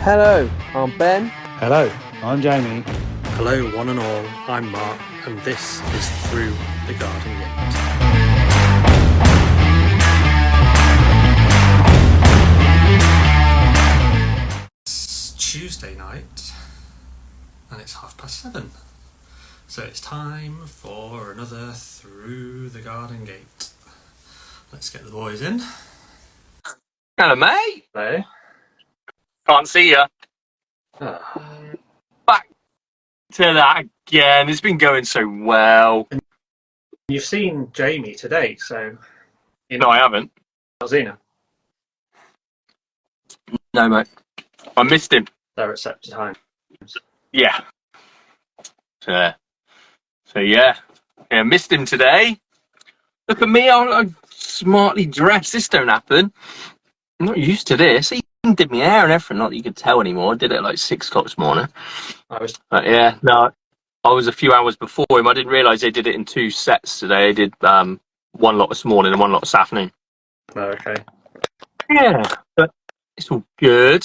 Hello, I'm Ben. Hello, I'm Jamie. Hello, one and all. I'm Mark, and this is Through the Garden Gate. It's Tuesday night, and it's 7:30. So it's time for another Through the Garden Gate. Let's get the boys in. Hello, mate. Hello. Can't see you. Back to that again. It's been going so well. You've seen Jamie today, so... No, I haven't. Alzina. No, mate. I missed him. They're at separate times. Yeah. So yeah, missed him today. Look at me. I'm smartly dressed. This don't happen. I'm not used to this. He even did my hair and everything. Not that you could tell anymore. I did it at like 6 o'clock this morning. But yeah, no, I was a few hours before him. I didn't realise they did it in 2 sets today. They did one lot this morning and one lot this afternoon. Oh, okay. Yeah, but it's all good.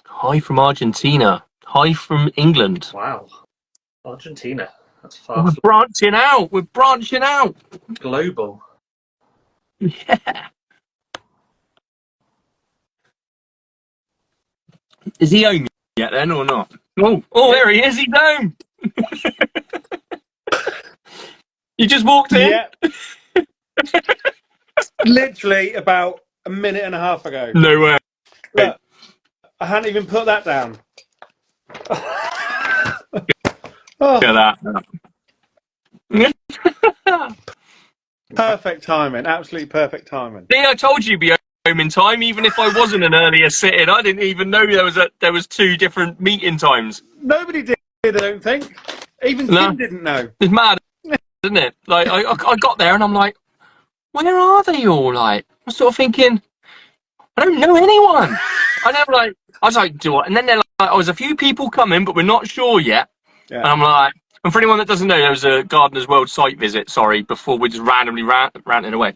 Hi from Argentina. Hi from England. Wow. Argentina. That's far. We're branching out. We're branching out. Global. Yeah. Is he home yet then or not? Oh, there he is. He's home. You just walked in? Yeah. Literally about a minute and a half ago. No way. Look, I hadn't even put that down. Look at that. Perfect timing. Absolutely perfect timing. See, I told you you'd be home in time, even if I wasn't an earlier sit-in. I didn't even know there was 2 different meeting times. Nobody did, I don't think. Even Kim didn't know. It's mad, isn't it? Like I got there and I'm like, where are they all? Like, I'm sort of thinking, I don't know anyone. I was like, do what? And then they're like, oh, there's a few people coming, but we're not sure yet. Yeah. And I'm like, and for anyone that doesn't know, there was a Gardeners World site visit. Sorry, before we just randomly ranting away.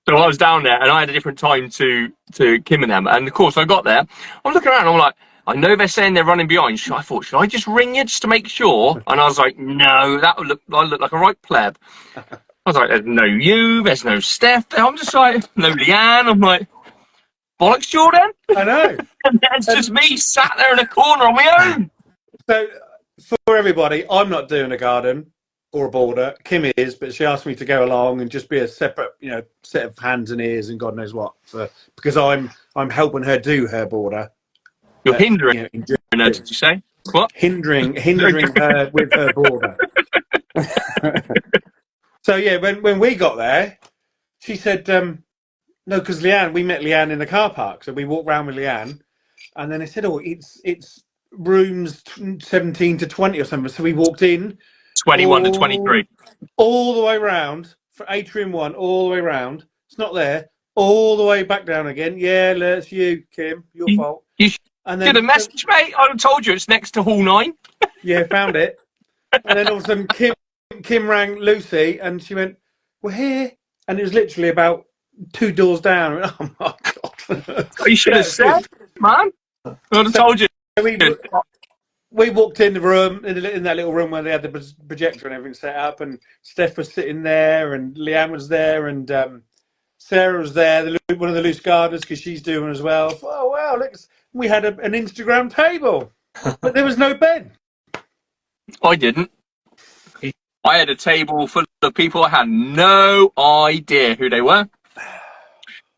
So I was down there, and I had a different time to Kim and them. And of course, I got there. I'm looking around, and I'm like, I know they're saying they're running behind. I thought, should I just ring you just to make sure? And I was like, no, I look like a right pleb. I was like, there's no you, there's no Stef. I'm just like, no Leanne. I'm like, bollocks, Jordan. I know. And it's just me sat there in a corner on my own. So, for everybody, I'm not doing a garden or a border. Kim is, but she asked me to go along and just be a separate, set of hands and ears and God knows what, because I'm helping her do her border. You're hindering her, did you say? What? Hindering her with her border. So yeah, when we got there, she said, no, because we met Leanne in the car park, so we walked around with Leanne, and then they said, oh, it's rooms 17 to 20 or something. So we walked in 21 to 23, all the way around for atrium 1, all the way around. It's not there. All the way back down again. Yeah, that's you, Kim. Your fault. You should have messaged, mate. I told you it's next to Hall 9. Yeah, found it. And then all of a sudden, Kim rang Lucy, and she went, "We're here," and it was literally about 2 doors down. Oh my god! You should have said, man. I would have told you. We walked in the room, in that little room where they had the projector and everything set up, and Stef was sitting there, and Leanne was there, and Sarah was there, one of the loose gardeners, because she's doing as well. Oh wow! Look, we had an Instagram table, but there was no bed. I didn't. I had a table full of people. I had no idea who they were.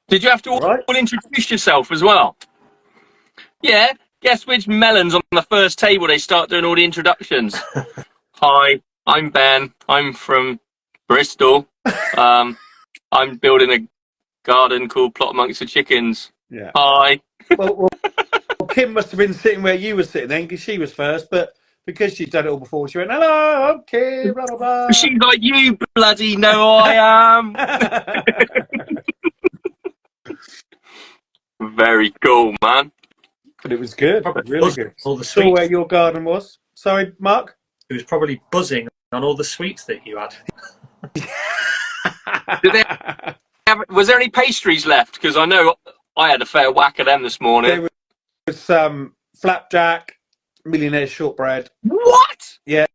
Did you have to all introduce yourself as well? Yeah. Guess which melons on the first table they start doing all the introductions. Hi, I'm Ben. I'm from Bristol. I'm building a garden called Plot Amongst the Chickens. Yeah. Hi. Well, Kim must have been sitting where you were sitting then, because she was first, but because she'd done it all before, she went, hello, I'm Kim, blah, blah, blah. She's like, you bloody know I am. Very cool, man. But it was good, really good. All the Saw sweets. where your garden was. Sorry, Mark? It was probably buzzing on all the sweets that you had. Was there any pastries left? Because I know I had a fair whack of them this morning. There was flapjack, millionaire shortbread. What? Yeah.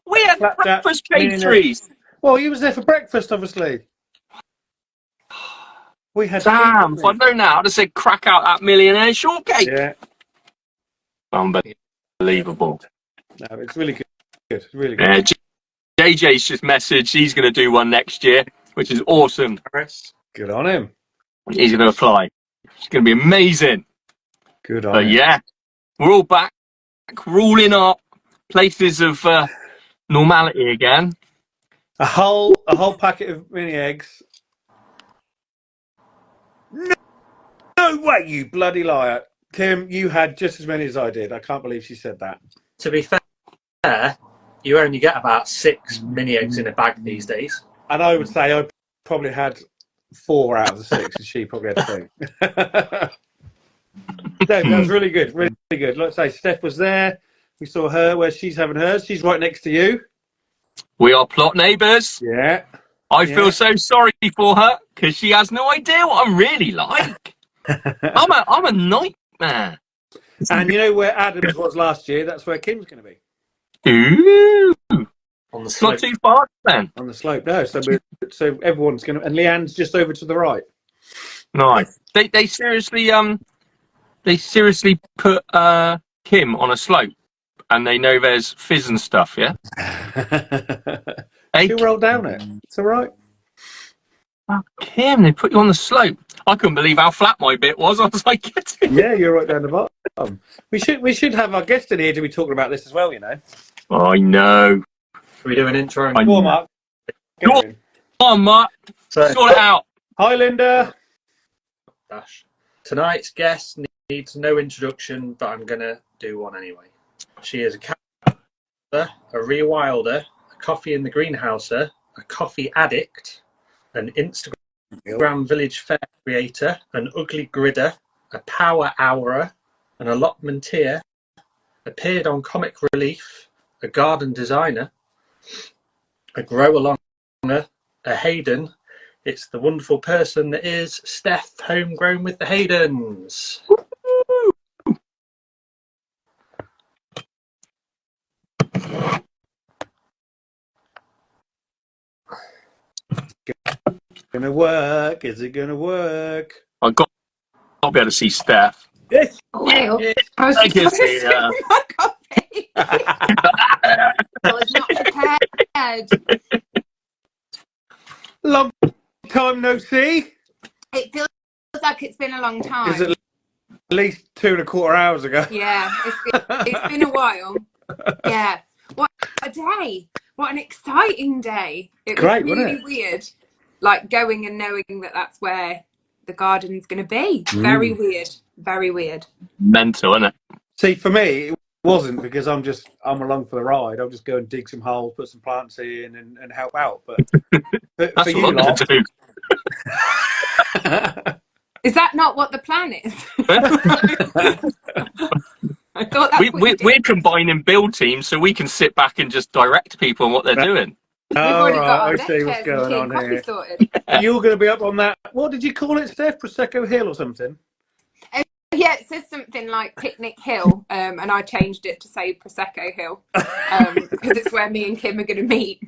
We had Flapjack, breakfast millionaire. pastries. Well, you was there for breakfast, obviously. We had. Damn, if I'd known that, I'd have said crack out that millionaire shortcake. Yeah. Unbelievable. No, it's really good. It's really good. Yeah, JJ's just messaged he's going to do one next year, which is awesome. Good on him. He's going to apply. It's going to be amazing. Good on But him. yeah, we're all back. We're all in our places of normality again. A whole packet of mini eggs. No way, you bloody liar. Kim, you had just as many as I did. I can't believe she said that. To be fair, you only get about 6 mini eggs in a bag these days. And I would say I probably had 4 out of the 6, and she probably had 3. No, that was really good, really good. Like I say, Steph was there. We saw her where she's having hers. She's right next to you. We are plot neighbours. Yeah. I feel so sorry for her because she has no idea what I'm really like. I'm a nightmare. And you know where Adams was last year? That's where Kim's going to be. Ooh. On the slope. Not too far then. On the slope, no. So everyone's going to... And Leanne's just over to the right. Nice. They seriously put Kim on a slope and they know there's fizz and stuff, yeah? Hey, She'll roll down it. It's all right. oh, Kim, they put you on the slope. I couldn't believe how flat my bit was. I was like, get it. Yeah, you're right down the bottom. We should have our guest in here to be talking about this as well, you know. I know. Should we do an intro? Go on, Mark. Go on, Mark. So, Sort it out. Hi, Linda. tonight's guest needs no introduction, but I'm going to do one anyway. She is a capper, a rewilder, a coffee in the greenhouser, a coffee addict, an Instagram village fair creator, an ugly gridder, a power hourer, an allotmenteer, appeared on Comic Relief, a garden designer, a grow-alonger, a Haydon. It's the wonderful person that is Stef, homegrown with the Haydons. Gonna work? Is it gonna work? I've got to be able to see Steph. Yes. Well, Yeah. I was I just can see my coffee. I was not prepared. Long time no see. It feels like it's been a long time. Is it at least 2.25 hours ago? Yeah, it's been a while. Yeah. What a day. What an exciting day. It was Great, really wasn't it? weird. Like going and knowing that that's where the garden's going to be. Very weird. Very weird. Mental, isn't it? See, for me, it wasn't because I'm along for the ride. I'll just go and dig some holes, put some plants in, and help out. But That's for you what I'm lot, going to do. Is that not what the plan is? I thought that's what you did. We're combining build teams so we can sit back and just direct people on what they're doing. We've all already got right, our I deck see what's chairs going and on tea and here. coffee sorted. You're going to be up on that. What did you call it, Steph? Prosecco Hill or something? Yeah, it says something like Picnic Hill, and I changed it to say Prosecco Hill, because it's where me and Kim are going to meet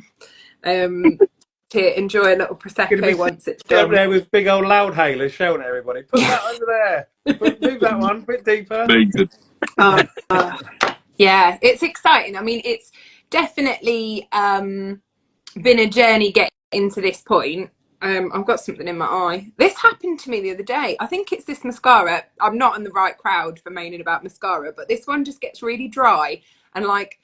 to enjoy a little Prosecco once it's Up done. there with big old loudhailers shouting at everybody. Put that over there. Move that one a bit deeper. Amazing. Yeah, it's exciting. I mean, it's definitely been a journey getting to this point. I've got something in my eye. This happened to me the other day. I think it's this mascara. I'm not in the right crowd for moaning about mascara, but this one just gets really dry and like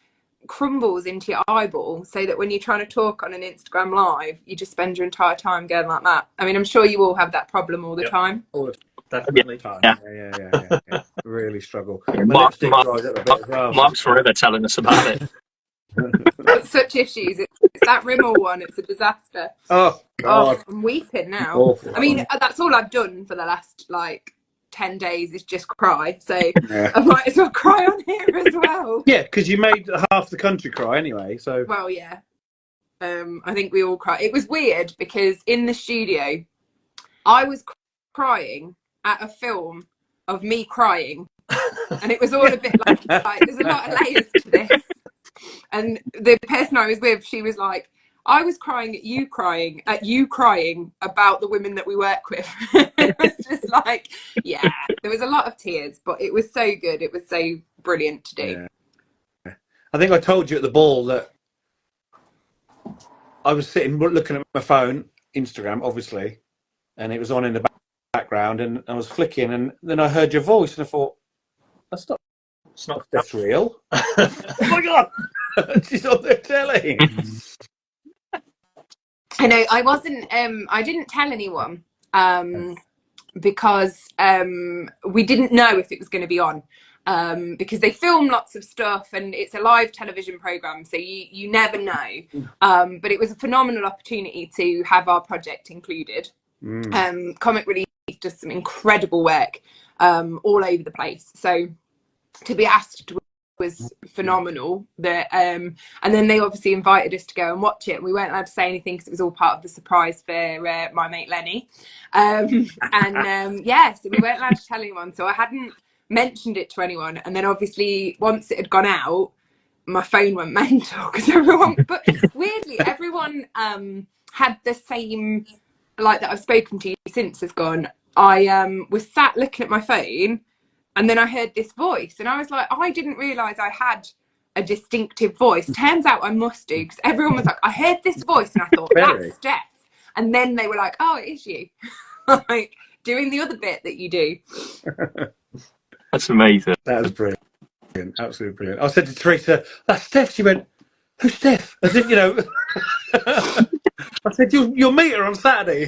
crumbles into your eyeball, so that when you're trying to talk on an Instagram live, you just spend your entire time going like that. I mean, I'm sure you all have that problem all the time. All the Definitely. time. Yeah. Yeah. Really struggle. My Mark, lipstick dries up a bit as well. Mark's forever telling us about it. Got such issues. It's that Rimmel one. It's a disaster. Oh, God. Oh, I'm weeping now. Awful. I mean, that's all I've done for the last like 10 days is just cry. So Yeah. I might as well cry on here as well. Yeah, because you made half the country cry anyway. So Well, yeah. I think we all cried. It was weird because in the studio, I was crying at a film of me crying And it was all a bit like there's a lot of layers to this. And the person I was with, she was like, I was crying at you crying about the women that we work with. It was just like, yeah, there was a lot of tears, but it was so good. It was so brilliant to do. Yeah. I think I told you at the ball that I was sitting looking at my phone, Instagram, obviously, and it was on in the background, and I was flicking, and then I heard your voice, and I thought, It's not. that's real. Oh my God! She's on there telling. I know. I wasn't. I didn't tell anyone because we didn't know if it was going to be on. Because they film lots of stuff and it's a live television program, so you never know. But it was a phenomenal opportunity to have our project included. Comic Relief does some incredible work all over the place. So to be asked was phenomenal. And then they obviously invited us to go and watch it, and we weren't allowed to say anything because it was all part of the surprise for my mate Lenny. So we weren't allowed to tell anyone, so I hadn't mentioned it to anyone. And then obviously once it had gone out, my phone went mental because but weirdly everyone had the same, like, that I've spoken to you since has gone, I was sat looking at my phone and then I heard this voice and I was like, I didn't realise I had a distinctive voice. Turns out I must do, because everyone was like, I heard this voice and I thought, that's Stef. And then they were like, oh, it is you. Like, doing the other bit that you do. That's amazing. That was brilliant. Absolutely brilliant. I said to Teresa, that's Stef. She went, who's Stef? As if, you know. I said, you'll meet her on Saturday.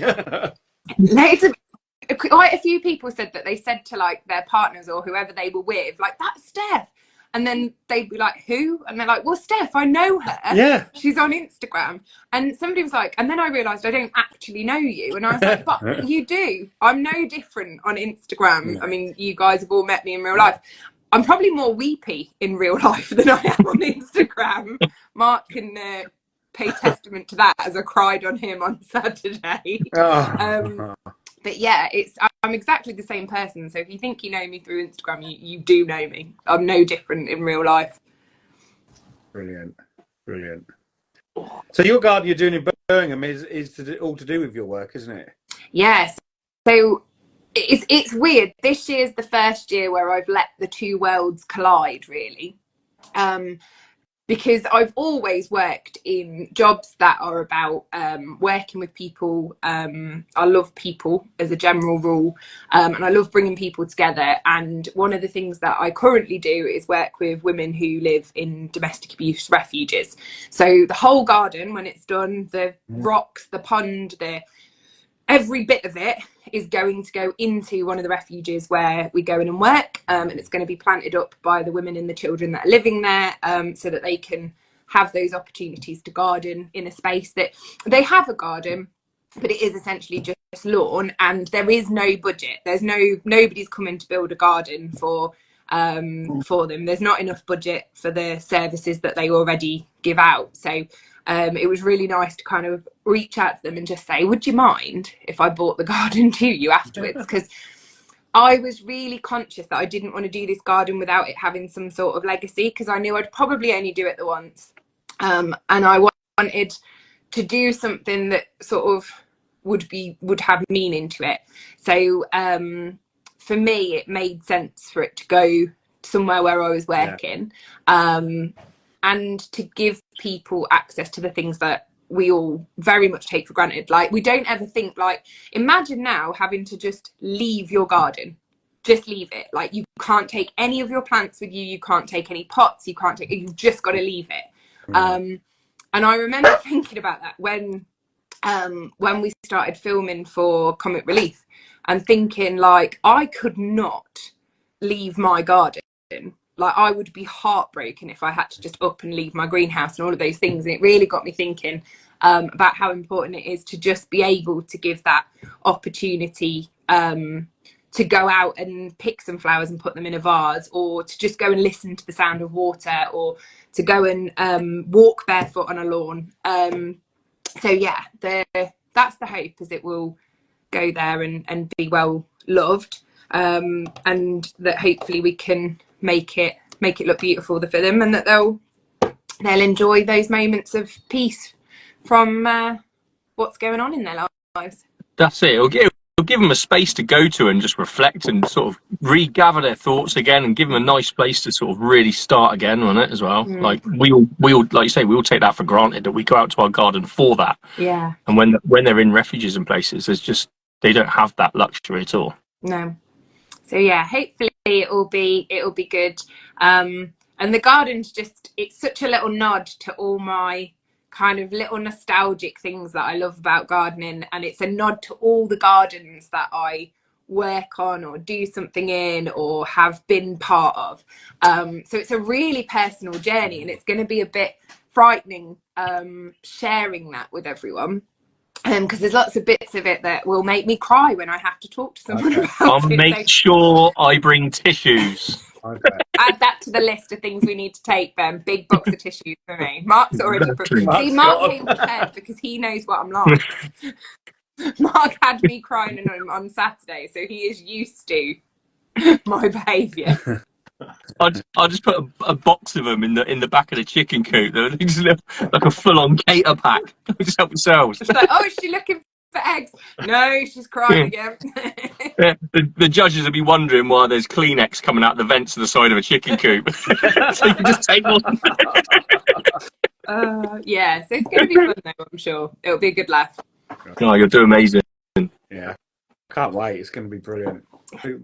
Quite a few people said that they said to like their partners or whoever they were with, like, that's Stef. And then they'd be like, who? And they're like, well, Stef, I know her. Yeah. She's on Instagram. And somebody was like, and then I realised I don't actually know you. And I was like, but you do. I'm no different on Instagram. Yeah. I mean, you guys have all met me in real life. I'm probably more weepy in real life than I am on Instagram. Mark can pay testament to that, as I cried on him on Saturday. But yeah, I'm exactly the same person. So if you think you know me through Instagram, you do know me. I'm no different in real life. Brilliant. So your garden you're doing in Birmingham is all to do with your work, isn't it? Yes. So it's weird. This year's the first year where I've let the two worlds collide, really. Because I've always worked in jobs that are about working with people. I love people as a general rule, and I love bringing people together. And one of the things that I currently do is work with women who live in domestic abuse refuges. So the whole garden, when it's done, the rocks, the pond, every bit of it is going to go into one of the refuges where we go in and work, and it's going to be planted up by the women and the children that are living there, so that they can have those opportunities to garden in a space that they have a garden, but it is essentially just lawn, and there is no budget. There's nobody's coming to build a garden for them. There's not enough budget for the services that they already give out. So it was really nice to kind of reach out to them and just say, would you mind if I bought the garden to you afterwards? Because I was really conscious that I didn't want to do this garden without it having some sort of legacy, because I knew I'd probably only do it the once. And I wanted to do something that sort of would have meaning to it. So for me, it made sense for it to go somewhere where I was working. And to give people access to the things that we all very much take for granted. Like, we don't ever think, like, imagine now having to just leave your garden. Just leave it. Like, you can't take any of your plants with you. You can't take any pots. You've just got to leave it. And I remember thinking about that when we started filming for Comic Relief, and thinking, like, I could not leave my garden. Like, I would be heartbroken if I had to just up and leave my greenhouse and all of those things. And it really got me thinking about how important it is to just be able to give that opportunity to go out and pick some flowers and put them in a vase, or to just go and listen to the sound of water, or to go and walk barefoot on a lawn. So yeah, that's the hope, is it will go there and be well loved. and that hopefully we can make it look beautiful for them, and that they'll enjoy those moments of peace from what's going on in their lives. That's it. It'll give them a space to go to and just reflect and sort of regather their thoughts again, and give them a nice place to sort of really start again on it as well. Like we all, like you say, we all take that for granted, that we go out to our garden for that. Yeah. And when they're in refuges and places, they don't have that luxury at all. No. So yeah, hopefully it'll be good. And the garden's it's such a little nod to all my kind of little nostalgic things that I love about gardening, and it's a nod to all the gardens that I work on or do something in or have been part of. So it's a really personal journey, and it's going to be a bit frightening sharing that with everyone, because there's lots of bits of it that will make me cry when I have to talk to someone about I'll it. make sure I bring tissues. Okay. Add that to the list of things we need to take, Ben. Big box of tissues for me. Mark's already Exactly. See, Mark came prepared because he knows what I'm like. Mark had me crying on Saturday, so he is used to my behaviour. I'll just put a box of them in the back of the chicken coop. They're just like a full-on cater pack. Just help themselves. It's like, oh, is she looking for eggs? No, she's crying again. Yeah, the judges will be wondering why there's Kleenex coming out the vents to the side of a chicken coop. So you can just take one. Yeah, so it's going to be fun though, I'm sure. It'll be a good laugh. Oh, you'll do amazing. Yeah, can't wait. It's going to be brilliant.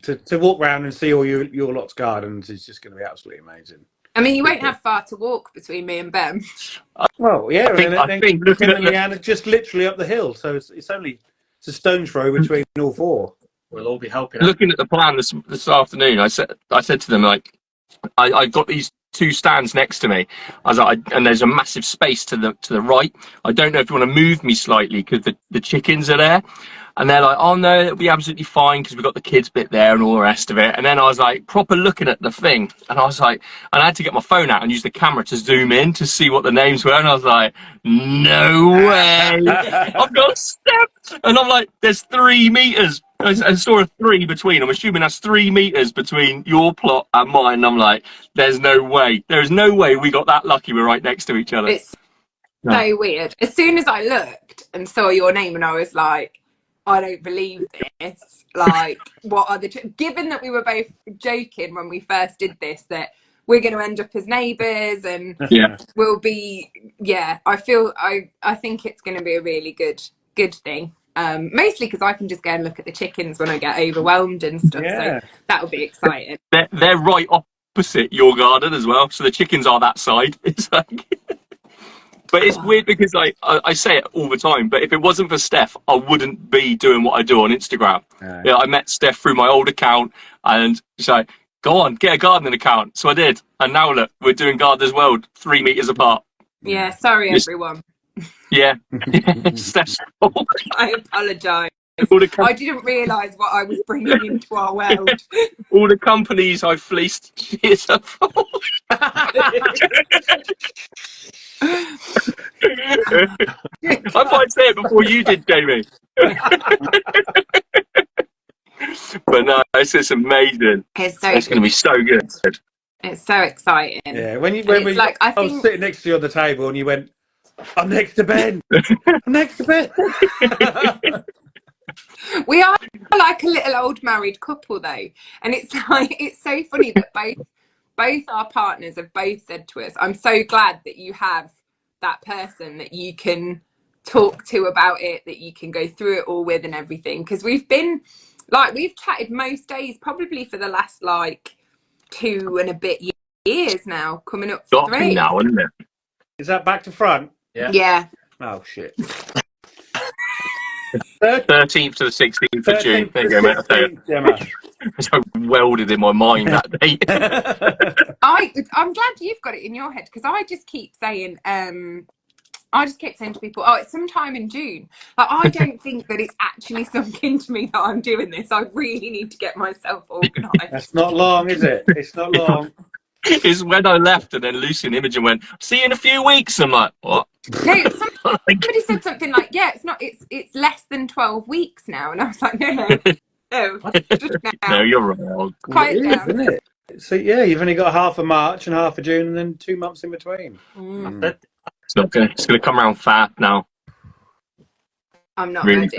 To walk around and see all your lot's gardens is just going to be absolutely amazing. I mean, you won't have far to walk between me and Ben. Well, yeah, I think looking at Leanne just literally up the hill, so it's a stone's throw between all four. We'll all be helping. Looking at the plan this afternoon, I said to them, like, I've got these two stands next to me. I was like, and there's a massive space to the right. I don't know if you want to move me slightly because the chickens are there. And they're like, oh no, it'll be absolutely fine because we've got the kids bit there and all the rest of it. And then I was like, proper looking at the thing. And I was like, and I had to get my phone out and use the camera to zoom in to see what the names were. And I was like, no way. I've got Stef. And I'm like, there's 3 meters. I saw a 3 between. I'm assuming that's 3 meters between your plot and mine. And I'm like, there's no way. There's no way we got that lucky. We're right next to each other. It's so weird. As soon as I looked and saw your name, and I was like, I don't believe this. Like, what are given that we were both joking when we first did this, that we're going to end up as neighbours and we'll be, I think it's going to be a really good thing. Mostly because I can just go and look at the chickens when I get overwhelmed and stuff. So that'll be exciting. They're right opposite your garden as well. So the chickens are that side. It's like... But it's weird because I say it all the time, but if it wasn't for Stef, I wouldn't be doing what I do on Instagram. Yeah, I met Stef through my old account and she's like, go on, get a gardening account. So I did. And now look, we're doing Gardeners World 3 meters apart. Yeah, sorry everyone. Yeah. Stef's fault. I apologise. I didn't realise what I was bringing into our world. All the companies I fleeced, it's her fault. I might say it before you did, Jamie. But no, it's just amazing. It's going to be so good. It's so exciting. Yeah, I was sitting next to you on the table and you went, I'm next to Ben. I'm next to Ben. We are like a little old married couple though, and it's so funny that both our partners have both said to us, I'm so glad that you have that person that you can talk to about it, that you can go through it all with and everything, because we've chatted most days probably for the last 2 and a bit years now, coming up for 3 now, isn't it? Is that back to front? Yeah. Oh shit. 13th to the 16th of June. There you go, mate. It's so welded in my mind that day. I'm glad you've got it in your head, because I just keep saying to people, oh, it's sometime in June. I don't think that it's actually sunk into me that I'm doing this. I really need to get myself organised. That's not long, is it? It's not long. It's when I left and then Lucy and Imogen went, see you in a few weeks. I'm like, what? No, somebody said something like, it's less than 12 weeks now. And I was like, no. No, just No, now. you're wrong. Well, it Quiet is, down. isn't it? So yeah, you've only got half of March and half of June, and then 2 months in between. It's not gonna. It's gonna come around fast now. I'm not Really ready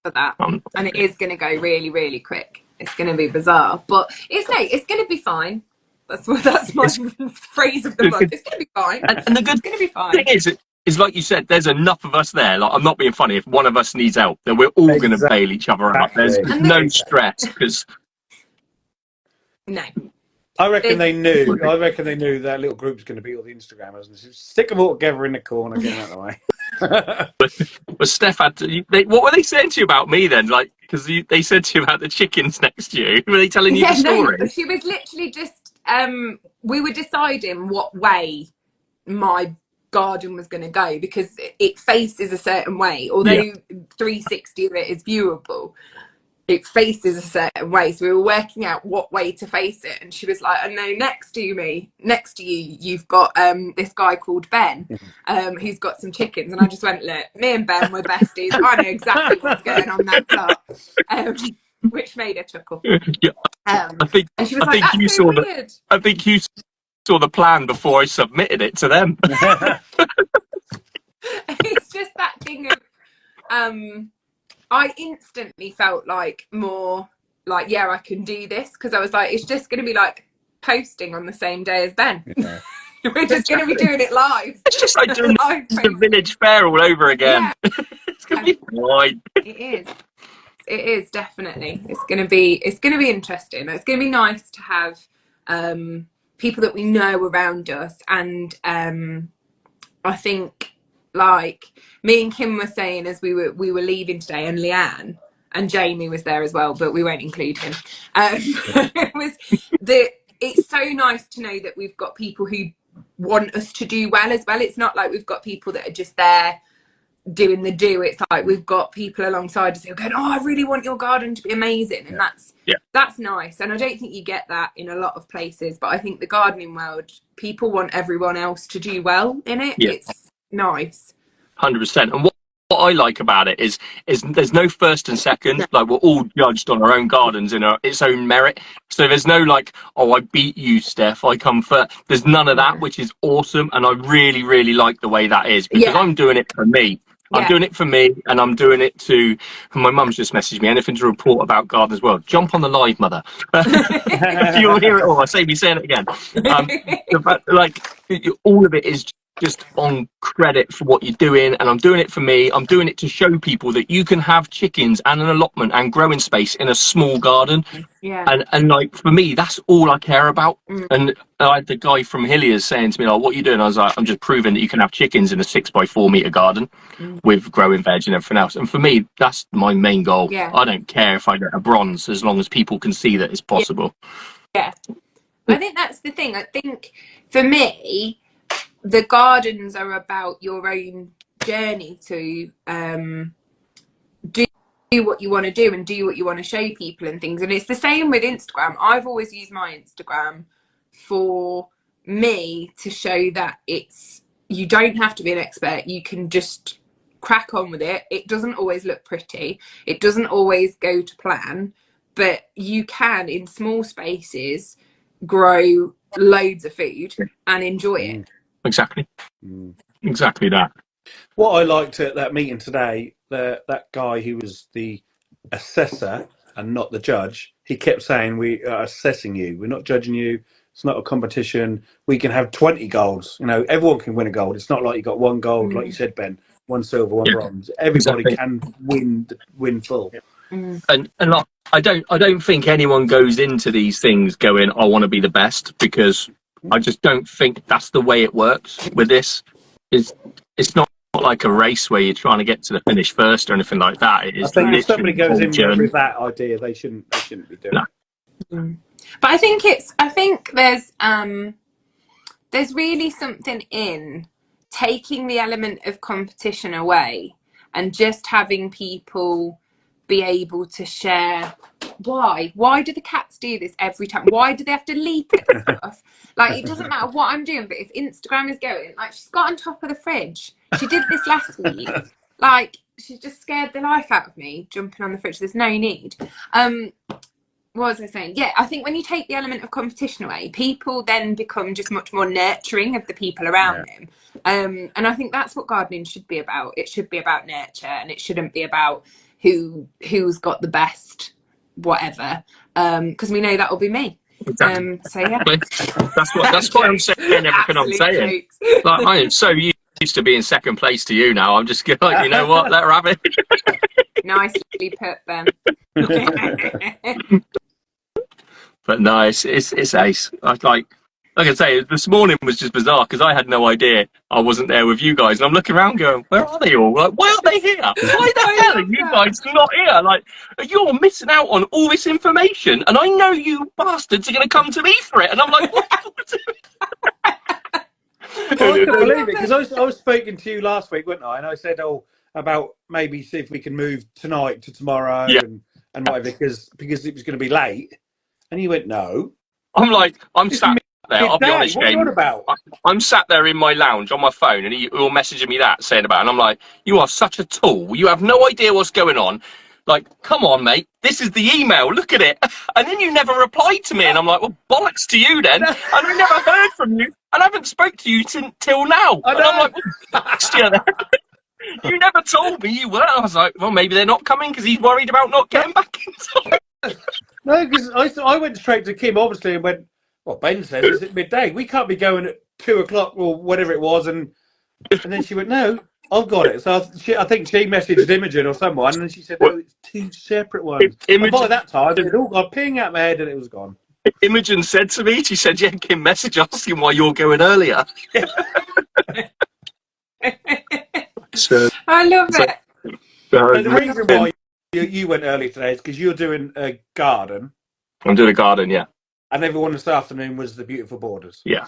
for that. fast. And it is going to go really, really quick. It's going to be bizarre, but it's going to be fine. That's my phrase of the month. It's going to be fine. And the good It's going to be fine. thing is like you said, there's enough of us there. Like, I'm not being funny. If one of us needs help, then we're all going to bail each other out. There's no stress because no. I reckon they knew. I reckon they knew that little group's going to be all the Instagrammers, and stick them all together in the corner, get them out of the way. But Steph had to. What were they saying to you about me then? Like, because they said to you about the chickens next to you. Were they telling you the story? No, she was literally just. We were deciding what way my garden was going to go because it faces a certain way. Although 360 of it is viewable, it faces a certain way. So we were working out what way to face it. And she was like, I know next to you, you've got this guy called Ben, who's got some chickens. And I just went, look, me and Ben, we're besties. I know exactly what's going on that plot. Which made her chuckle. I think, and she was I like, think you so saw weird. I think you saw the plan before I submitted it to them. It's just that thing of I instantly felt like more like, yeah, I can do this, because I was like, it's just going to be like posting on the same day as Ben. Yeah. We're just going to be doing it live. It's just like doing the village fair all over again. Yeah. It's going to be fine. It is definitely. It's going to be interesting. It's going to be nice to have people that we know around us, and I think, like me and Kim were saying as we were leaving today, and Leanne and Jamie was there as well, but we won't include him. It's so nice to know that we've got people who want us to do well as well. It's not like we've got people that are just there doing the do. It's like we've got people alongside us who are going, oh, I really want your garden to be amazing. And that's nice. And I don't think you get that in a lot of places, but I think the gardening world, people want everyone else to do well in it. It's nice. 100%. And what I like about it is there's no first and second. Like, we're all judged on our own gardens in its own merit. So there's no like, oh, I beat you, Steph, I come first. There's none of that, which is awesome. And I really, really like the way that is, because I'm doing it for me. I'm doing it for me, and I'm doing it to. My mum's just messaged me. Anything to report about Gardeners World? Jump on the live, mother. You'll hear it all. I say me saying it again. Like, all of it is just on credit for what you're doing, and I'm doing it for me. I'm doing it to show people that you can have chickens and an allotment and growing space in a small garden. And like, for me, that's all I care about. And I had the guy from Hilliers saying to me, like, what are you doing? I was like, I'm just proving that you can have chickens in a 6x4 meter garden with growing veg and everything else. And for me, that's my main goal. I don't care if I get a bronze, as long as people can see that it's possible. I think that's the thing. I think for me, the gardens are about your own journey to do what you want to do and do what you want to show people and things. And it's the same with Instagram. I've always used my Instagram for me to show that you don't have to be an expert. You can just crack on with it. It doesn't always look pretty. It doesn't always go to plan, but you can, in small spaces, grow loads of food and enjoy it. Exactly that. What I liked at that meeting today, that guy who was the assessor and not the judge, he kept saying, we are assessing you, we're not judging you, it's not a competition, we can have 20 golds, you know, everyone can win a gold. It's not like you got one gold, like you said, Ben, one silver, one bronze. Everybody can win full. And like, I don't think anyone goes into these things going, I want to be the best, because I just don't think that's the way it works with this. It's not like a race where you're trying to get to the finish first or anything like that. It is. I think if somebody goes in with that idea, they shouldn't be doing it. But I think there's really something in taking the element of competition away and just having people be able to share. Why do the cats do this every time? Why do they have to leap at stuff? Like, it doesn't matter what I'm doing, but if Instagram is going, like, she's got on top of the fridge, she did this last week, like, she just scared the life out of me, jumping on the fridge. There's no need. What was I saying? Yeah, I think when you take the element of competition away, people then become just much more nurturing of the people around them. And I think that's what gardening should be about. It should be about nurture, and it shouldn't be about who's got the best whatever. Because we know that will be me. So yeah, that's what I'm saying. Everything I'm saying. Like, I am so used to being second place to you now. I'm just like, you know what? Let her have it. Nicely put, Ben. But no, it's ace. Like I say, this morning was just bizarre because I had no idea I wasn't there with you guys, and I'm looking around going, where are they all? Like, why aren't they here? Why the hell are you guys not here? Like, you're missing out on all this information, and I know you bastards are going to come to me for it, and I'm like, what? I couldn't believe it because I was speaking to you last week, wasn't I? And I said, about maybe see if we can move tonight to tomorrow and whatever because it was going to be late. And you went, no. I'm like, I'm sat there. I'll be honest, what are you on about? I'm sat there in my lounge on my phone, and you're messaging me that, saying about it. And I'm like, you are such a tool. You have no idea what's going on. Like, come on, mate. This is the email. Look at it. And then you never replied to me. And I'm like, well, bollocks to you then. And I never heard from you. And I haven't spoke to you till now. And I'm like, well, bollocks to you then. You never told me you were. I was like, well, maybe they're not coming because he's worried about not getting back in time. No, because I went straight to Kim, obviously, and went, well, Ben says it's at midday. We can't be going at 2 o'clock or whatever it was. And then she went, no, I've got it. So I think she messaged Imogen or someone, and she said, no, it's 2 separate ones. And by that time, it had all gone ping out my head and it was gone. Imogen said to me, she said, yeah, Kim message asking why you're going earlier. So, I love it. And the reason why you went early today is because you're doing a garden. I'm doing a garden, yeah. And everyone this afternoon was the beautiful borders. Yeah.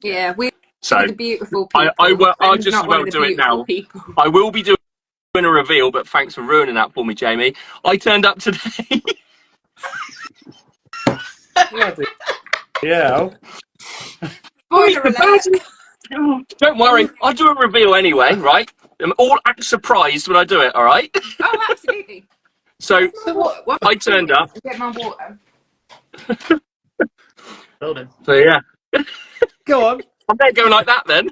Yeah, we're the beautiful people. I'll just as well do it now. People. I will be doing a reveal, but thanks for ruining that for me, Jamie. I turned up today. Yeah. Don't worry, I'll do a reveal anyway, right? I'm all act surprised when I do it, all right? Oh, absolutely. So I turned up. Get my water. So yeah. Go on. I'm there going like that then.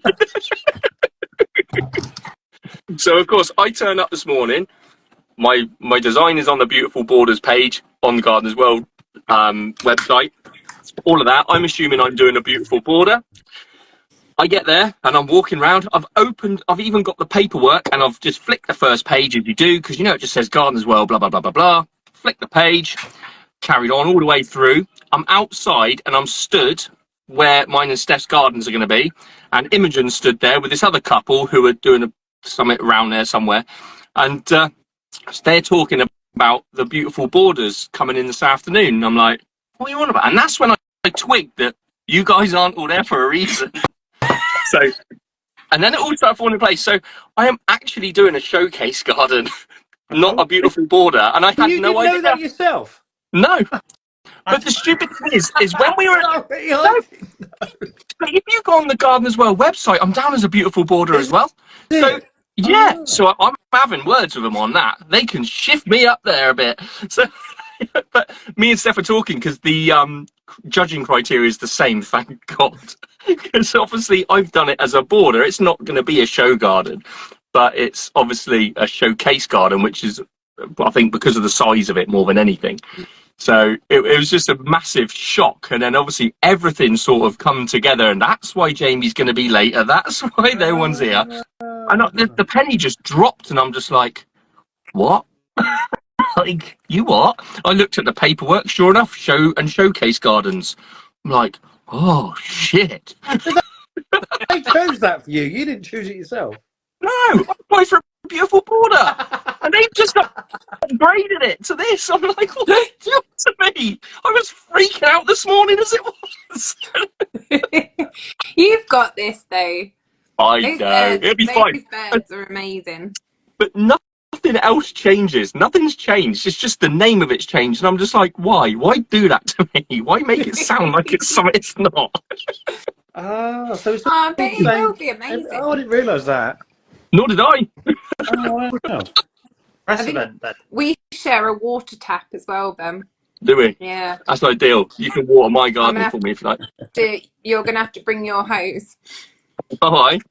So of course I turned up this morning. My design is on the Beautiful Borders page on the Gardeners World website. All of that. I'm assuming I'm doing a beautiful border. I get there and I'm walking around. I've even got the paperwork and I've just flicked the first page as you do because you know it just says Gardeners World, blah blah blah blah blah. Flick the page, carried on all the way through. I'm outside and I'm stood where mine and Stef's gardens are going to be, and Imogen stood there with this other couple who are doing a summit around there somewhere, and they're talking about the beautiful borders coming in this afternoon. And I'm like, what are you on about? And that's when I twigged that you guys aren't all there for a reason. So, and then it all started falling in place. So I am actually doing a showcase garden, not a beautiful border, and I had no idea. You didn't know that yourself? No. But the stupid thing is when we were if you go on the Gardeners World website, I'm down as a beautiful border as well. So yeah, so I'm having words with them on that. They can shift me up there a bit. So, but me and Stef are talking because the judging criteria is the same, thank God. Because obviously I've done it as a border. It's not going to be a show garden, but it's obviously a showcase garden, which is, I think, because of the size of it more than anything. So it was just a massive shock. And then obviously everything sort of come together. And that's why Jamie's going to be later. That's why no one's here. And the penny just dropped. And I'm just like, what? Like, you what? I looked at the paperwork. Sure enough, showcase gardens. I'm like, oh, shit. They chose that for you. You didn't choose it yourself. No, I applied for a beautiful border. And they've just upgraded it to this. I'm like, what did they do to me? I was freaking out this morning as it was. You've got this, though. I know. It'll be fine. Those birds are amazing. But nothing else changes. Nothing's changed. It's just the name of it's changed. And I'm just like, why? Why do that to me? Why make it sound like it's something it's not? So it's it will be amazing. Oh, I didn't realise that. Nor did I. Oh, wow. Precedent then. We share a water tap as well, Ben. Do we? Yeah. That's ideal. You can water my I'm garden gonna for have me if you like. you're gonna have to bring your hose. All right.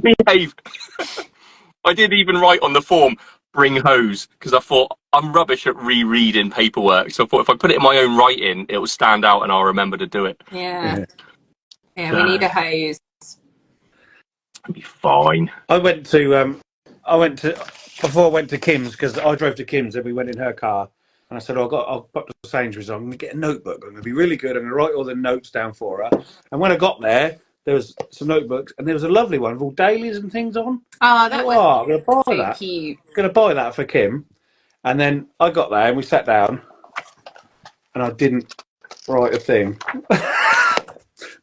Behave. I did even write on the form, bring hose, because I thought I'm rubbish at rereading paperwork. So I thought if I put it in my own writing, it will stand out and I'll remember to do it. Yeah. Yeah, we need a hose. It'll be fine. I went to before I went to Kim's, because I drove to Kim's and we went in her car, and I said, I'll pop to Sainsbury's. I'm going to get a notebook. I'm going to be really good. I'm going to write all the notes down for her. And when I got there was some notebooks, and there was a lovely one with all dailies and things on. Oh, that was I'm going to buy so that. cute. I'm going to buy that for Kim. And then I got there and we sat down, and I didn't write a thing.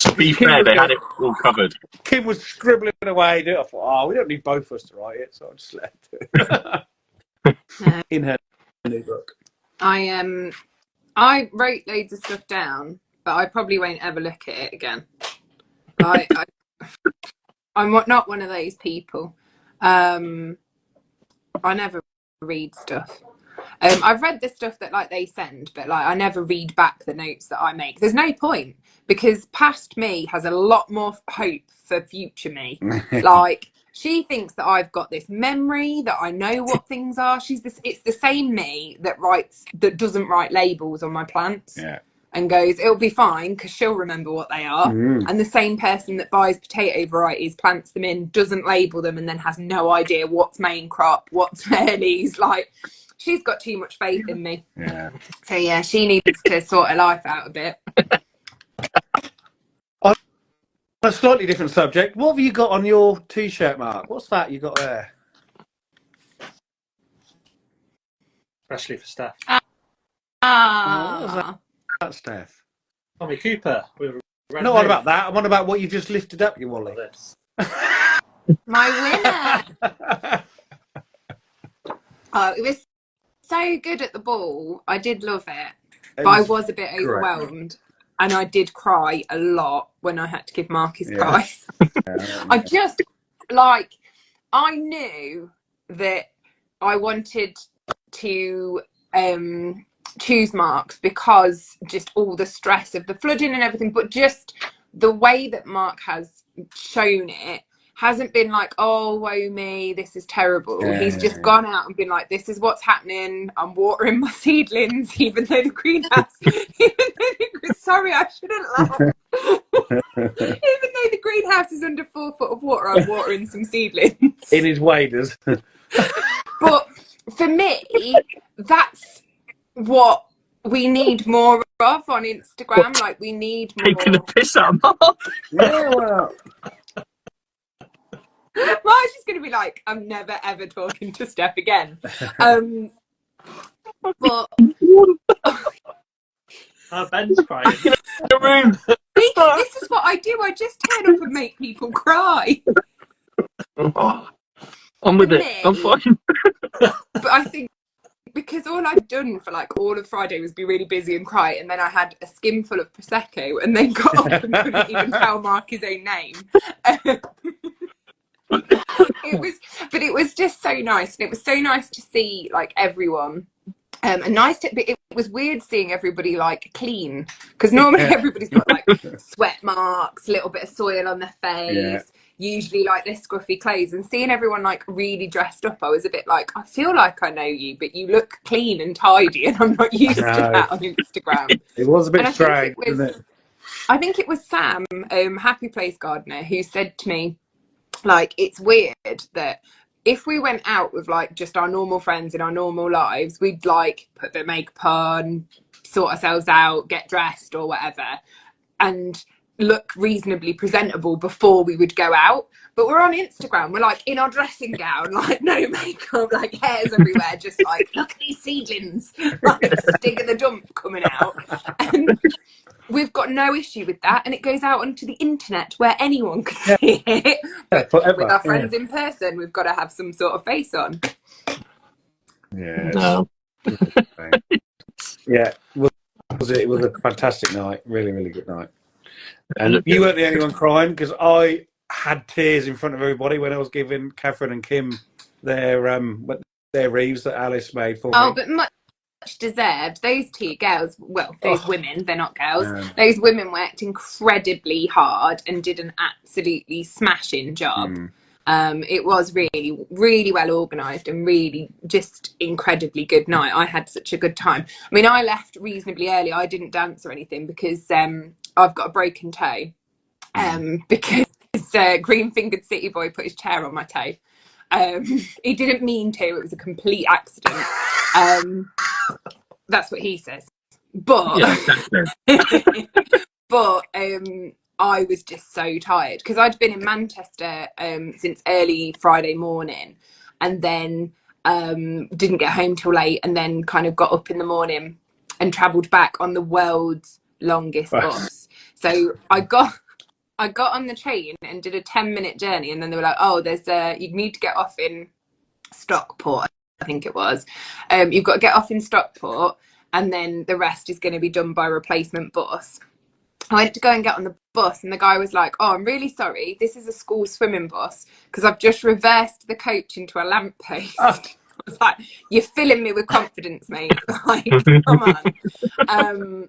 To be fair, they had it all covered. Kim was scribbling away. I thought, we don't need both of us to write it, so I just left it in her new book. I wrote loads of stuff down, but I probably won't ever look at it again. I'm not one of those people. I never read stuff. I've read the stuff that like they send, but like I never read back the notes that I make. There's no point, because past me has a lot more hope for future me. Like, she thinks that I've got this memory, that I know what things are. It's the same me that doesn't write labels on my plants. Yeah. And goes, it'll be fine because she'll remember what they are. And the same person that buys potato varieties, plants them in, doesn't label them, and then has no idea what's main crop, what's earlies. Like, she's got too much faith in me. Yeah. So yeah, she needs to sort her life out a bit. On a slightly different subject, what have you got on your T-shirt, Mark? What's that you got there? Especially for Stef. What was that, Stef? Tommy Cooper with red Not nose. on about that. I'm on about what you just lifted up, you Wally. This. My winner. It was so good at the ball. I did love it, but I was a bit overwhelmed, and I did cry a lot when I had to give Mark his prize. I just I knew that I wanted to choose Mark's because just all the stress of the flooding and everything, but just the way that Mark has shown it hasn't been like, oh, woe me, this is terrible. He's just gone out and been like, this is what's happening. I'm watering my seedlings, even though the greenhouse, sorry, I shouldn't laugh. Even though the greenhouse is under 4 foot of water, I'm watering some seedlings. In his waders. But for me, that's what we need more of on Instagram. Like, we need more. Taking the piss out of Mark. Yeah, well. Mark's just going to be like, I'm never ever talking to Steph again. But Ben's crying. The room. this is what I do. I just turn up and make people cry. I'm with it. I'm fine. But I think because all I've done for like all of Friday was be really busy and cry, and then I had a skim full of Prosecco and then got up and couldn't even tell Mark his own name. It was just so nice, and it was so nice to see like everyone, but it was weird seeing everybody like clean, because normally everybody's got like sweat marks, a little bit of soil on their face, usually like their scruffy clothes, and seeing everyone like really dressed up, I was a bit like, I feel like I know you, but you look clean and tidy, and I'm not used to that on Instagram. It was a bit strange, wasn't it? I think it was Sam, Happy Place Gardener, who said to me, like, it's weird that if we went out with like just our normal friends in our normal lives, we'd like put the makeup on, sort ourselves out, get dressed or whatever, and look reasonably presentable before we would go out. But we're on Instagram, we're like in our dressing gown, like no makeup, like hairs everywhere, just like, look at these seedlings, like stick of the dump coming out. And we've got no issue with that, and it goes out onto the internet where anyone can see it. But with our friends in person, we've got to have some sort of face on. Yeah. No. Yeah. It was a fantastic night. Really, really good night. And you weren't the only one crying, because I had tears in front of everybody when I was giving Catherine and Kim their wreaths that Alice made for Oh, me. but much deserved. Those two girls, well, those women, they're not girls. Yeah. Those women worked incredibly hard and did an absolutely smashing job. It was really, really well organised and really just incredibly good night. I had such a good time. I mean, I left reasonably early. I didn't dance or anything because I've got a broken toe. Because Green Fingered City Boy put his chair on my toe. He didn't mean to. It was a complete accident. That's what he says. But but I was just so tired because I'd been in Manchester since early Friday morning, and then didn't get home till late, and then kind of got up in the morning and travelled back on the world's longest bus. So I got on the train and did a 10-minute journey, and then they were like, oh, there's you need to get off in Stockport, I think it was. You've got to get off in Stockport, and then the rest is going to be done by replacement bus. I went to go and get on the bus, and the guy was like, oh, I'm really sorry, this is a school swimming bus because I've just reversed the coach into a lamppost. I was like, you're filling me with confidence, mate. Like, come on.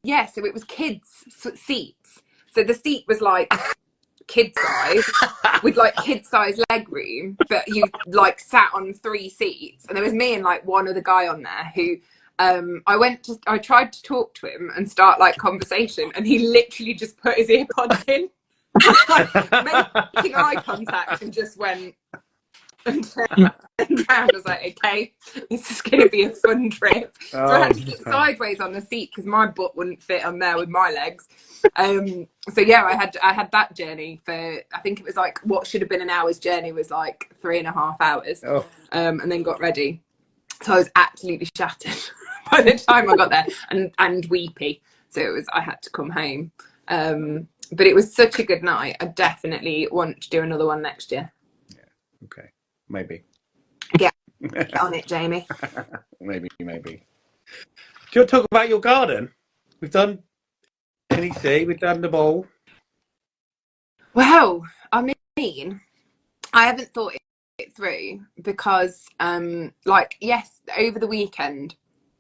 Yeah, so it was kids' seats. So the seat was like kid size with like kid size leg room, but you like sat on 3 seats, and there was me and like one other guy on there who I tried to talk to him and start like conversation, and he literally just put his earpods in, like making eye contact, and just went and turned around. I was like, okay, this is going to be a fun trip. So I had to sit sideways on the seat because my butt wouldn't fit on there with my legs. So yeah, I had that journey for, I think it was like what should have been an hour's journey was like 3.5 hours. And then got ready. So I was absolutely shattered by the time I got there, and weepy. So I had to come home. But it was such a good night. I definitely want to do another one next year. Yeah. Okay. Maybe. Yeah. Get on it, Jamie. Maybe. Do you want to talk about your garden? We've done NEC, we've done the bowl. Well, I mean, I haven't thought it through because, yes, over the weekend,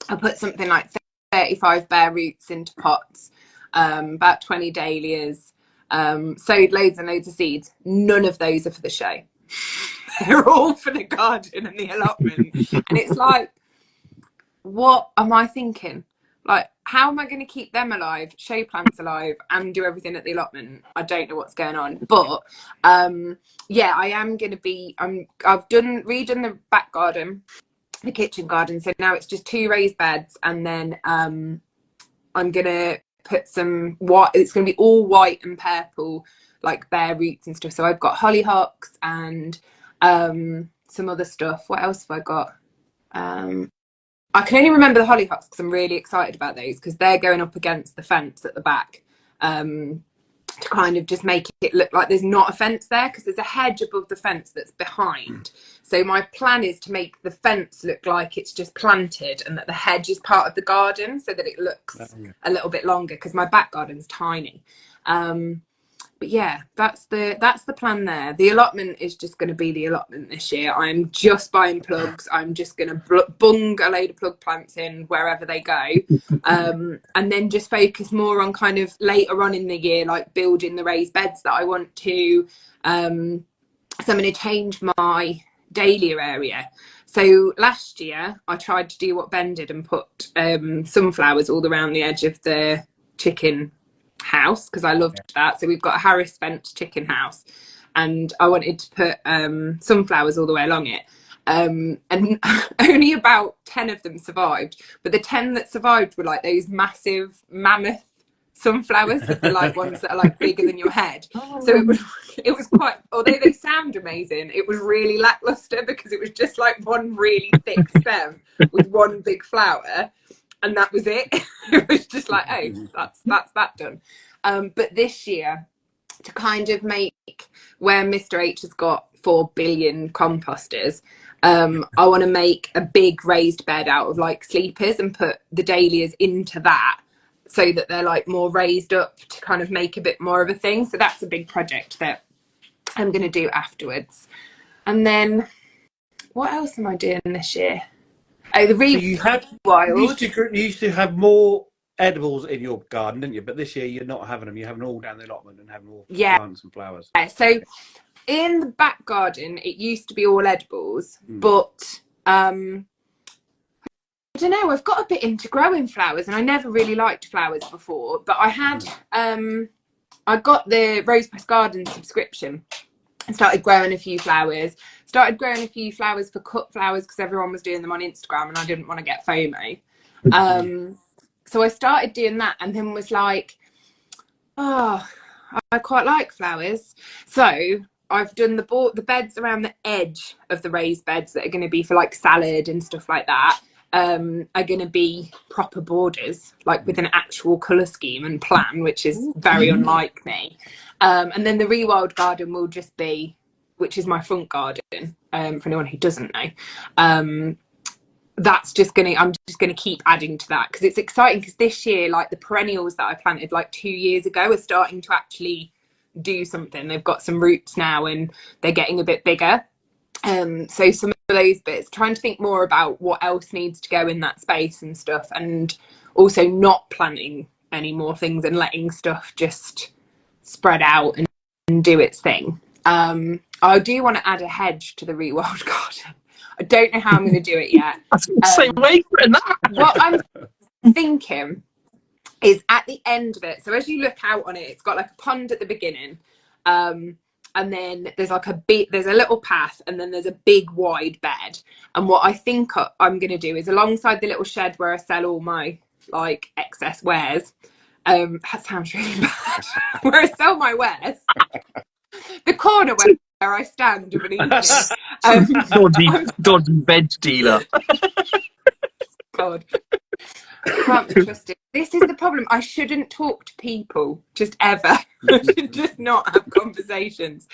I put something like 35 bare roots into pots, about 20 dahlias, sowed loads and loads of seeds. None of those are for the show. They're all for the garden and the allotment. And it's like, what am I thinking? Like, how am I going to keep them alive, show plants alive, and do everything at the allotment? I don't know what's going on. But yeah, I am going to be. I've redone the back garden, the kitchen garden. So now it's just 2 raised beds, and then I'm going to put some white. It's going to be all white and purple, like bare roots and stuff. So I've got hollyhocks and some other stuff. What else have I got? I can only remember the hollyhocks because I'm really excited about those because they're going up against the fence at the back, to kind of just make it look like there's not a fence there because there's a hedge above the fence that's behind. So my plan is to make the fence look like it's just planted and that the hedge is part of the garden so that it looks a little bit longer because my back garden's tiny. But yeah, that's the plan there. The allotment is just going to be the allotment this year. I'm just buying plugs. I'm just going to bung a load of plug plants in wherever they go, and then just focus more on kind of later on in the year, like building the raised beds that I want to. So I'm going to change my dahlia area. So last year I tried to do what Ben did and put sunflowers all around the edge of the chicken house because I loved that. So we've got a Harris fence chicken house, and I wanted to put sunflowers all the way along it. And only about 10 of them survived, but the 10 that survived were like those massive mammoth sunflowers, the like ones that are like bigger than your head. So it was quite, although they sound amazing, it was really lackluster because it was just like one really thick stem with one big flower. And that was it. It was just like, oh, that's that done. But this year, to kind of make where Mr. H has got 4 billion composters, I want to make a big raised bed out of like sleepers and put the dahlias into that. so that they're like more raised up to kind of make a bit more of a thing. So that's a big project that I'm going to do afterwards. And then what else am I doing this year? Oh, the you used to have more edibles in your garden, didn't you? But this year you're not having them. You're having all down the allotment and having all plants and flowers. Yeah. So in the back garden, it used to be all edibles, but I don't know. I've got a bit into growing flowers, and I never really liked flowers before. But I had I got the Rose Press Garden subscription. I started growing a few flowers. Started growing a few flowers for cut flowers because everyone was doing them on Instagram, and I didn't want to get FOMO. So I started doing that, and then was like, oh, I quite like flowers. So I've done the beds around the edge of the raised beds that are going to be for like salad and stuff like that. Are going to be proper borders, like with an actual colour scheme and plan, which is very unlike me. And then the rewild garden will just be, which is my front garden, for anyone who doesn't know. That's just I'm just gonna keep adding to that because it's exciting, because this year, like, the perennials that I planted like 2 years ago are starting to actually do something. They've got some roots now and they're getting a bit bigger. So some of those bits, trying to think more about what else needs to go in that space and stuff, and also not planting any more things and letting stuff just spread out and do its thing. I do want to add a hedge to the rewild garden. I don't know how I'm going to do it yet. Same way for that. What I'm thinking is at the end of it, so as you look out on it, it's got like a pond at the beginning, and then there's like there's a little path, and then there's a big wide bed. And what I think I'm going to do is, alongside the little shed where I sell all my like excess wares, that sounds really bad, where I sell my wares, the corner where I stand underneath it. Dodgy bed dealer. God, I can't be trusted. This is the problem. I shouldn't talk to people, just ever. I should just not have conversations.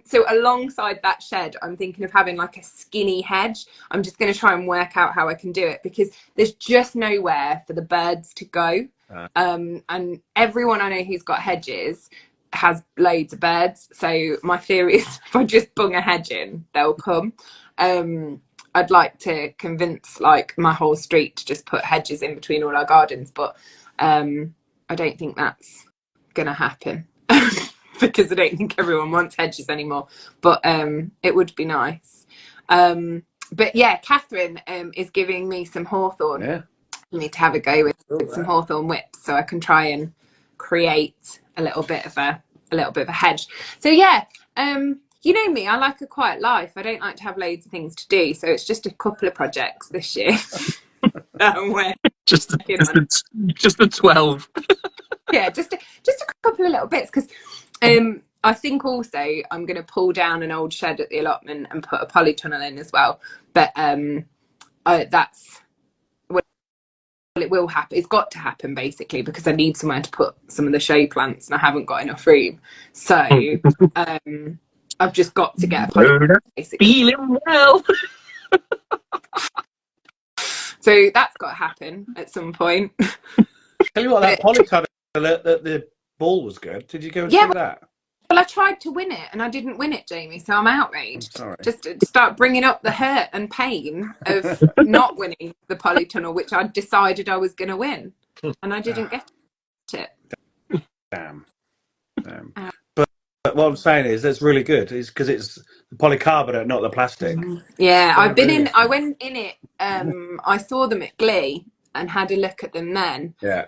So alongside that shed, I'm thinking of having like a skinny hedge. I'm just going to try and work out how I can do it, because there's just nowhere for the birds to go. And everyone I know who's got hedges has loads of birds. So my theory is, if I just bung a hedge in, they'll come. I'd like to convince like my whole street to just put hedges in between all our gardens, but I don't think that's gonna happen because I don't think everyone wants hedges anymore, but it would be nice. But yeah, Catherine is giving me some hawthorn. Yeah. I need to have a go with some hawthorn whips so I can try and create a little bit of a hedge. So yeah, you know me, I like a quiet life. I don't like to have loads of things to do, so it's just a couple of projects this year. just the 12. Yeah, just a couple of little bits, because I think also I'm going to pull down an old shed at the allotment and put a polytunnel in as well. But that's, well, it will happen. It's got to happen basically, because I need somewhere to put some of the show plants and I haven't got enough room. So I've just got to get a polytunnel, basically. Feeling well. So that's got to happen at some point. Tell you what, that polytunnel, the ball was good. Did you go and see that? Well, I tried to win it and I didn't win it, Jamie, so I'm outraged. Sorry. Just to start bringing up the hurt and pain of not winning the polytunnel, which I decided I was going to win, and I didn't get it. Damn. But what I'm saying is, that's really good. It's because it's the polycarbonate, not the plastic. Yeah, I went in it. I saw them at Glee and had a look at them then. Yeah.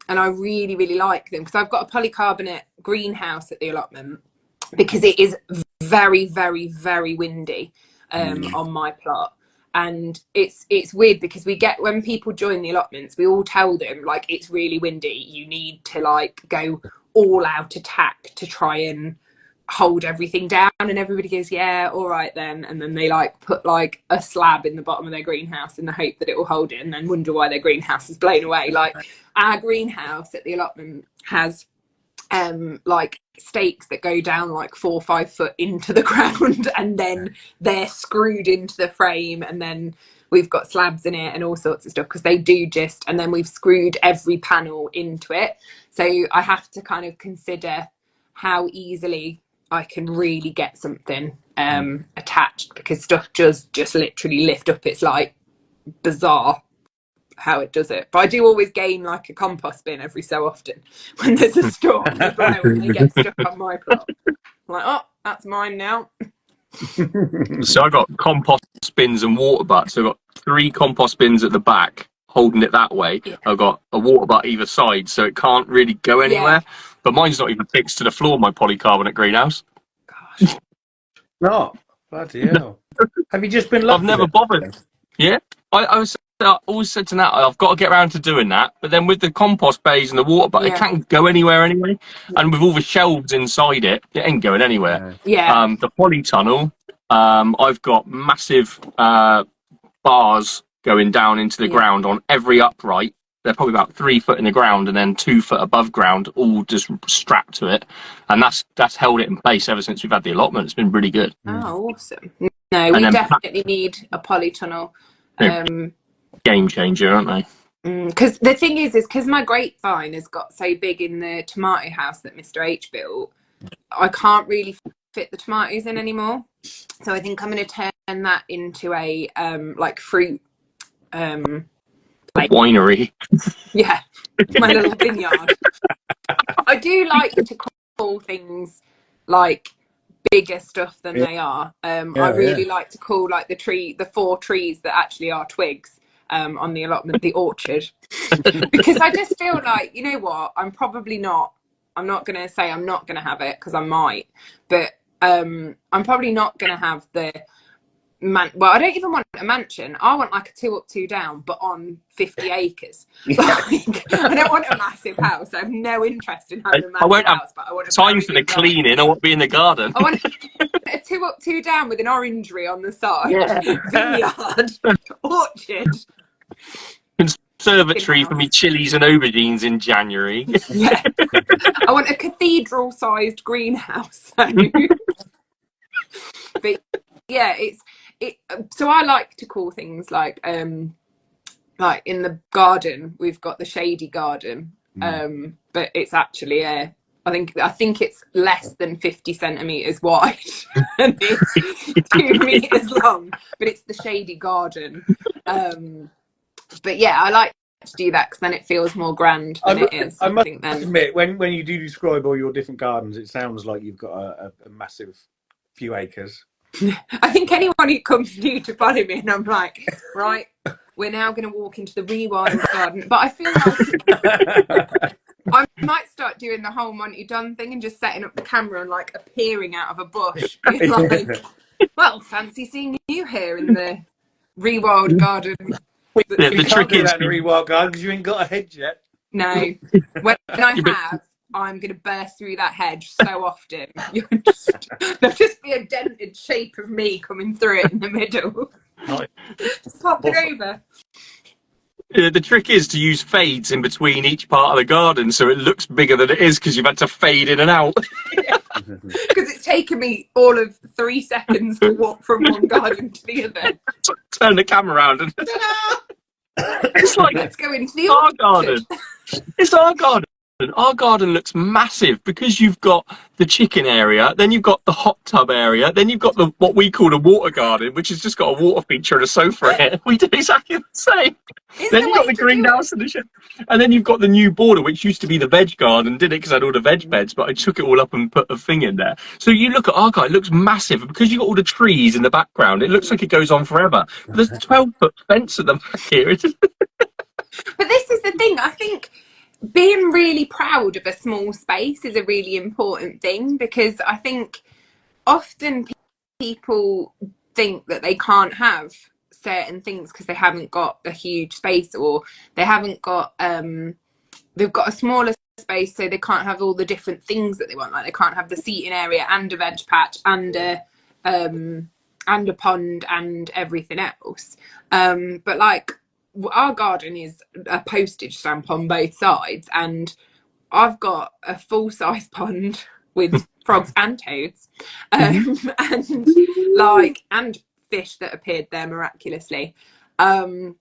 And I really, really like them, because I've got a polycarbonate greenhouse at the allotment, because it is very, very, very windy on my plot. And it's weird, because we get, when people join the allotments, we all tell them, like, it's really windy, you need to like go all out attack to try and hold everything down, and everybody goes, yeah, all right then, and then they like put like a slab in the bottom of their greenhouse in the hope that it will hold it, and then wonder why their greenhouse is blown away. Like, our greenhouse at the allotment has like stakes that go down like 4 or 5 foot into the ground, and then they're screwed into the frame, and then we've got slabs in it and all sorts of stuff, because they do just, and then we've screwed every panel into it. So I have to kind of consider how easily I can really get something attached, because stuff just literally lift up. It's like bizarre how it does it. But I do always gain like a compost bin every so often when there's a storm as well, and they get stuck on my prop. I'm like, oh, that's mine now. So I got compost bins and water butts. So I've got 3 compost bins at the back holding it that way. Yeah. I've got a water butt either side, so it can't really go anywhere. Yeah. But mine's not even fixed to the floor, my polycarbonate greenhouse. Gosh. No, bloody hell. Have you just been lucky? I've never bothered. Yeah, I always said to Nat, I've got to get around to doing that. But then with the compost bays and the water butt, it can't go anywhere anyway. And with all the shelves inside it, it ain't going anywhere. Yeah. The polytunnel, I've got massive bars going down into the ground on every upright. They're probably about 3 foot in the ground and then 2 foot above ground, all just strapped to it. And that's held it in place ever since we've had the allotment. It's been really good. Oh, awesome. No, we definitely need a polytunnel. Game changer, aren't they? Because the thing is because my grapevine has got so big in the tomato house that Mr. H built, I can't really fit the tomatoes in anymore. So I think I'm going to turn that into a like fruit winery. Yeah, my little vineyard. I do like to call things like bigger stuff than they are. I really like to call like the 4 trees that actually are twigs on the allotment the orchard, because I just feel like, you know what, I'm not going to say I'm not going to have it, because I might, but I'm probably not going to have the well, I don't even want a mansion. I want like a 2 up 2 down, but on 50 acres. Like, I don't want a massive house. I have no interest in having a massive house, but I want time for the cleaning. I want to be in the garden. I want a 2 up 2 down with an orangery on the side, vineyard, orchard, conservatory for me chilies and aubergines in January. Yeah, I want a cathedral-sized greenhouse. But yeah, so I like to call things like in the garden we've got the shady garden, but it's actually I think it's less than 50 centimeters wide and it's 2 meters long, but it's the shady garden. But yeah, I like to do that because then it feels more grand than it is. I must admit, when you do describe all your different gardens, it sounds like you've got a massive few acres. I think anyone who comes new to follow me, and I'm like, right, we're now going to walk into the rewild garden. But I feel like I might start doing the whole Monty Dunn thing and just setting up the camera and like appearing out of a bush, being like, well, fancy seeing you here in the rewild garden. The trick is that rewild garden because you ain't got a hedge yet. No, when I have, I'm going to burst through that hedge so often. There'll just be a dented shape of me coming through it in the middle. Just pop it over. The trick is to use fades in between each part of the garden so it looks bigger than it is, because you've had to fade in and out. Because it's taken me all of 3 seconds to walk from one garden to the other. Turn the camera around and it's like, let's go into the our garden. It's our garden. Our garden looks massive because you've got the chicken area, then you've got the hot tub area, then you've got what we call a water garden, which has just got a water feature and a sofa in it. We do exactly the same. Then you've got the greenhouse and the shed. And then you've got the new border, which used to be the veg garden, did it? Because I had all the veg beds, but I took it all up and put a thing in there. So you look at our garden, it looks massive. And because you've got all the trees in the background, it looks like it goes on forever. But there's a 12-foot fence at the back here. But this is the thing, I think being really proud of a small space is a really important thing, because I think often people think that they can't have certain things because they haven't got a huge space, or they haven't got they've got a smaller space, so they can't have all the different things that they want. Like they can't have the seating area and a veg patch and a pond and everything else. But like our garden is a postage stamp on both sides, and I've got a full-size pond with frogs and toads, and like, and fish that appeared there miraculously, a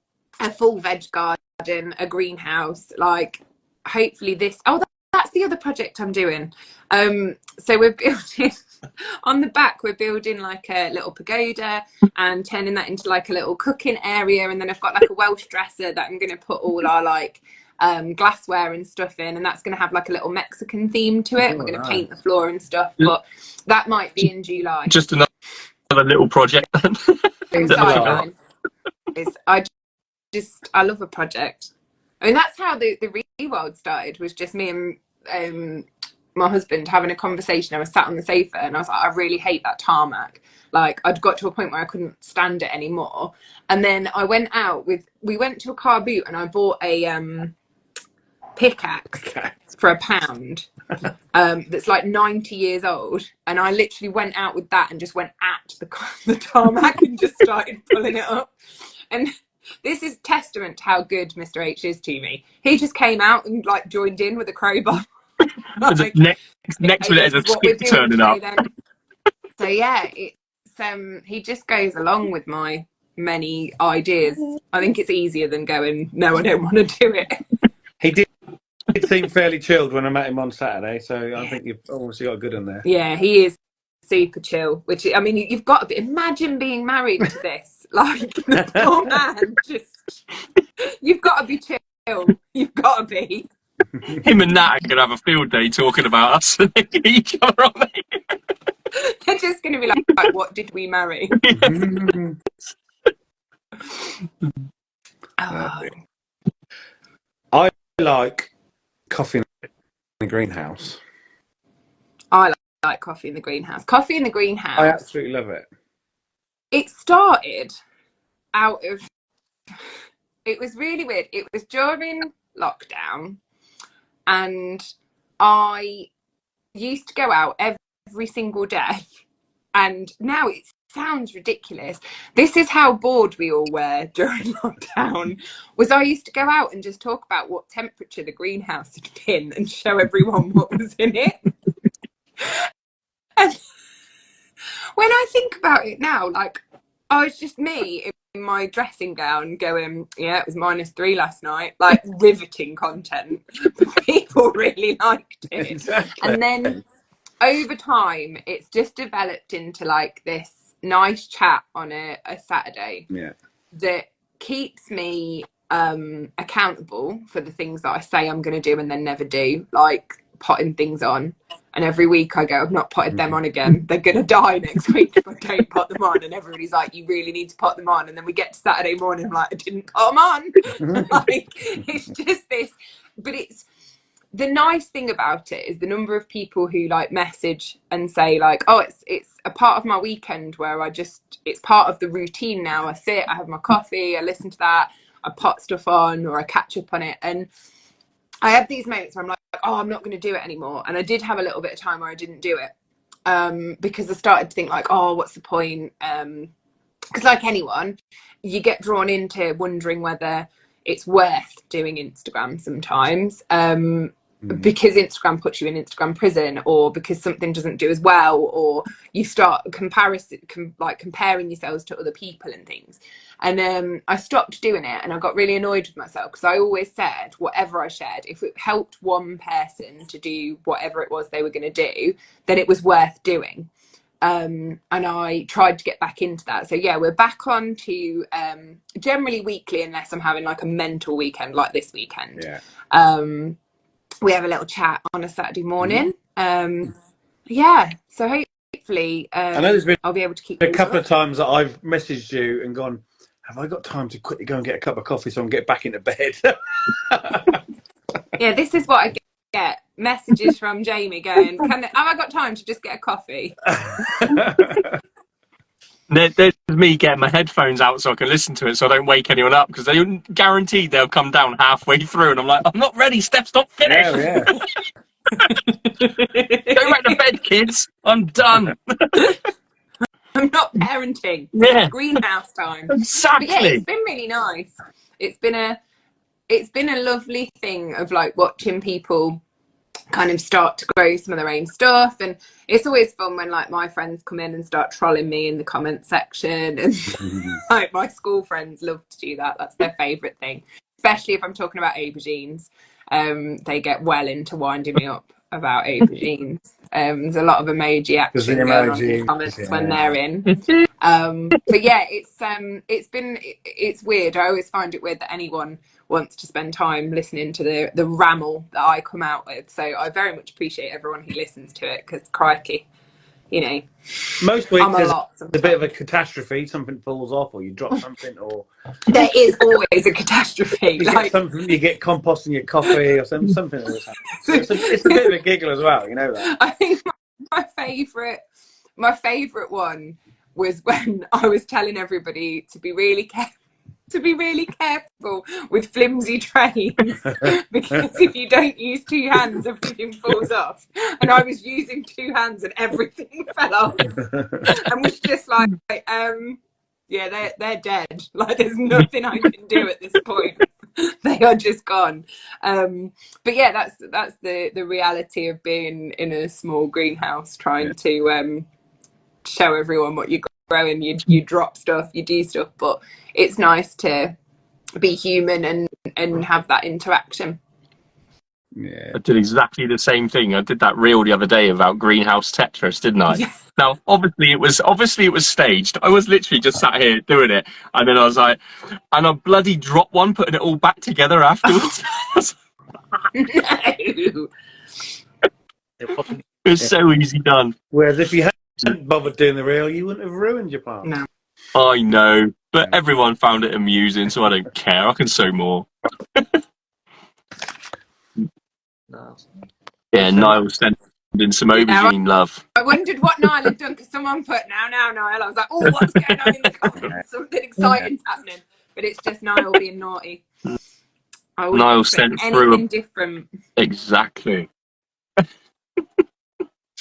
full veg garden, a greenhouse. Like, hopefully this. Oh, that's the other project I'm doing. So we're building on the back. We're building like a little pagoda and turning that into like a little cooking area. And then I've got like a Welsh dresser that I'm going to put all our like glassware and stuff in, and that's going to have like a little Mexican theme to it. We're going to paint the floor and stuff, but that might be in July. Just another little project. I love a project. I mean, that's how the Reworld started, was just me and my husband having a conversation. I was sat on the sofa and I was like, I really hate that tarmac. Like, I'd got to a point where I couldn't stand it anymore. And then I went out we went to a car boot and I bought a pickaxe for £1 that's like 90 years old, and I literally went out with that and just went at the tarmac and just started pulling it up. And this is testament to how good Mr. H is to me. He just came out and like joined in with a crowbar. Like, next minute there's a skip turning up. So yeah, it's he just goes along with my many ideas. I think it's easier than going, no, I don't want to do it. He did seem fairly chilled when I met him on Saturday, so I think you've obviously got a good one there. Yeah, he is super chill, which, I mean, you've got to be, imagine being married to this. Like, the poor man, just, you've got to be chill. You've got to be. Him and Nat are going to have a field day talking about us and each other, aren't they? They're just going to be like, what did we marry? I like coffee in the greenhouse. I like coffee in the greenhouse. Coffee in the greenhouse. I absolutely love it. It started out of, it was really weird. It was during lockdown, and I used to go out every single day, and now it sounds ridiculous. This is how bored we all were during lockdown. Was I used to go out and just talk about what temperature the greenhouse had been and show everyone what was in it. And when I think about it now, like, I was just me in my dressing gown going, yeah, it was -3 last night. Like, riveting content. People really liked it. Exactly. And then over time, it's just developed into like this nice chat on a Saturday that keeps me accountable for the things that I say I'm going to do and then never do, like potting things on. And every week I go, I've not potted them on again. They're going to die next week if I don't pot them on. And everybody's like, you really need to pot them on. And then we get to Saturday morning, I'm like, I didn't pot them on. Like, it's just this. But it's, the nice thing about it is the number of people who like message and say like, oh, it's a part of my weekend where it's part of the routine now. I sit, I have my coffee, I listen to that, I pot stuff on, or I catch up on it. And I have these moments where I'm like, oh, I'm not going to do it anymore. And I did have a little bit of time where I didn't do it because I started to think like, oh, what's the point? Because like anyone, you get drawn into wondering whether it's worth doing Instagram sometimes, because Instagram puts you in Instagram prison, or because something doesn't do as well, or you start comparing yourselves to other people and things. And I stopped doing it, and I got really annoyed with myself, because I always said whatever I shared, if it helped one person to do whatever it was they were going to do, then it was worth doing. And I tried to get back into that. So yeah, we're back on to generally weekly, unless I'm having like a mental weekend like this weekend. We have a little chat on a Saturday morning. Yeah, so hopefully I know there's been I'll be able to keep a couple of times that I've messaged you and gone, have I got time to quickly go and get a cup of coffee so I can get back into bed? Yeah, this is what I get messages from Jamie going, have I got time to just get a coffee? There's me getting my headphones out so I can listen to it, so I don't wake anyone up, because they guaranteed they'll come down halfway through, and I'm like, I'm not ready, Steph, stop, finish. Yeah. Go back to bed, kids. I'm done. I'm not parenting. Yeah. It's greenhouse time. Exactly. But yeah, it's been really nice. It's been a lovely thing of like watching people kind of start to grow some of their own stuff. And it's always fun when like my friends come in and start trolling me in the comment section, and like my school friends love to do that. That's their favorite thing, especially if I'm talking about aubergines. They get well into winding me up about aubergines. There's a lot of emoji action going on in the comments when they're in. But yeah, it's weird. I always find it weird that anyone wants to spend time listening to the ramble that I come out with. So I very much appreciate everyone who listens to it, because crikey, you know, most weeks there's a bit of a catastrophe. Something falls off, or you drop something, or there is always a catastrophe. You get something, you get compost in your coffee, or something always happens. So it's a bit of a giggle as well, you know that. I think my favourite one was when I was telling everybody to be really careful with flimsy trays, because if you don't use two hands, everything falls off. And I was using two hands and everything fell off, and was just like, yeah, they're dead. Like, there's nothing I can do at this point. They are just gone. But yeah, that's the reality of being in a small greenhouse, trying to show everyone what you're growing. You drop stuff, you do stuff, but it's nice to be human and have that interaction. Yeah. I did exactly the same thing. I did that reel the other day about greenhouse Tetris, didn't I? Yeah. Now, obviously it was staged. I was literally just sat here doing it, and then I was like, and I bloody dropped one, putting it all back together afterwards. No. It was so easy done. Whereas if you hadn't bothered doing the reel, you wouldn't have ruined your plant. No. I know, but everyone found it amusing, so I don't care. I can sew more. Yeah, Niall sent in some aubergine love. I wondered what Niall had done, because someone put now Niall. I was like, oh, what's going on in the comments? Something exciting's happening. But it's just Niall being naughty. Niall sent through anything different. Exactly.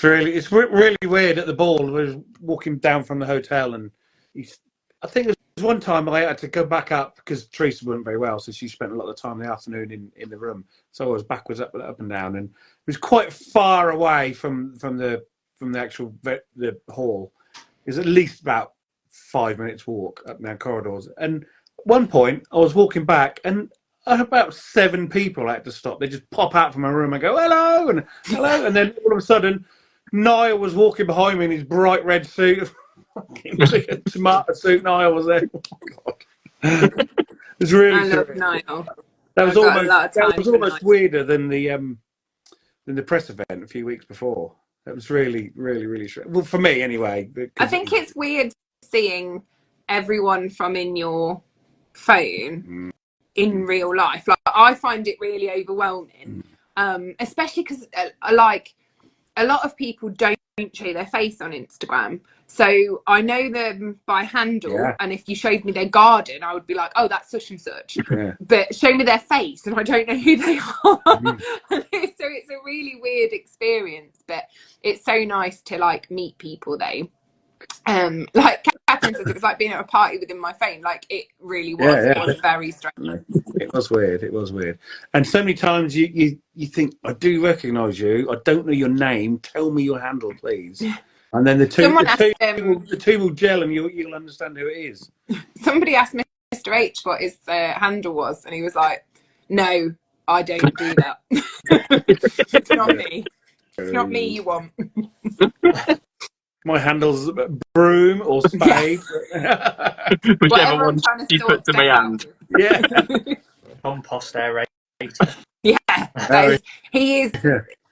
It's really weird. At the ball, I was walking down from the hotel, and I think there was one time I had to go back up because Teresa wasn't very well, so she spent a lot of the time in the afternoon in the room. So I was backwards up and down, and it was quite far away from the actual the hall. It was at least about 5 minutes walk up and down corridors. And at one point, I was walking back, and about 7 people had to stop. They just pop out from my room and go hello, and then all of a sudden, Niall was walking behind me in his bright red suit. Tomato suit. Niall was there. Oh, God. It was really. I love Niall. That was almost weirder than the press event a few weeks before. That was really strange. Well, for me anyway. I think it's weird seeing everyone from in your phone in real life. Like, I find it really overwhelming, especially because like a lot of people don't show their face on Instagram. So I know them by handle, and if you showed me their garden, I would be like, oh, that's such and such. Yeah. But show me their face and I don't know who they are. So it's a really weird experience, but it's so nice to like meet people though. Like Catherine says, it was like being at a party within my phone. Like, it really was. It was very strange. It was weird. And so many times you think, I do recognise you. I don't know your name. Tell me your handle, please. And then the two will gel, and you'll understand who it is. Somebody asked Mr. H what his handle was, and he was like, no, I don't do that. It's not me. It's not me you want. My handle's broom or spade. Whichever one he puts in my hand. Yeah. Compost aerator. Yeah. He is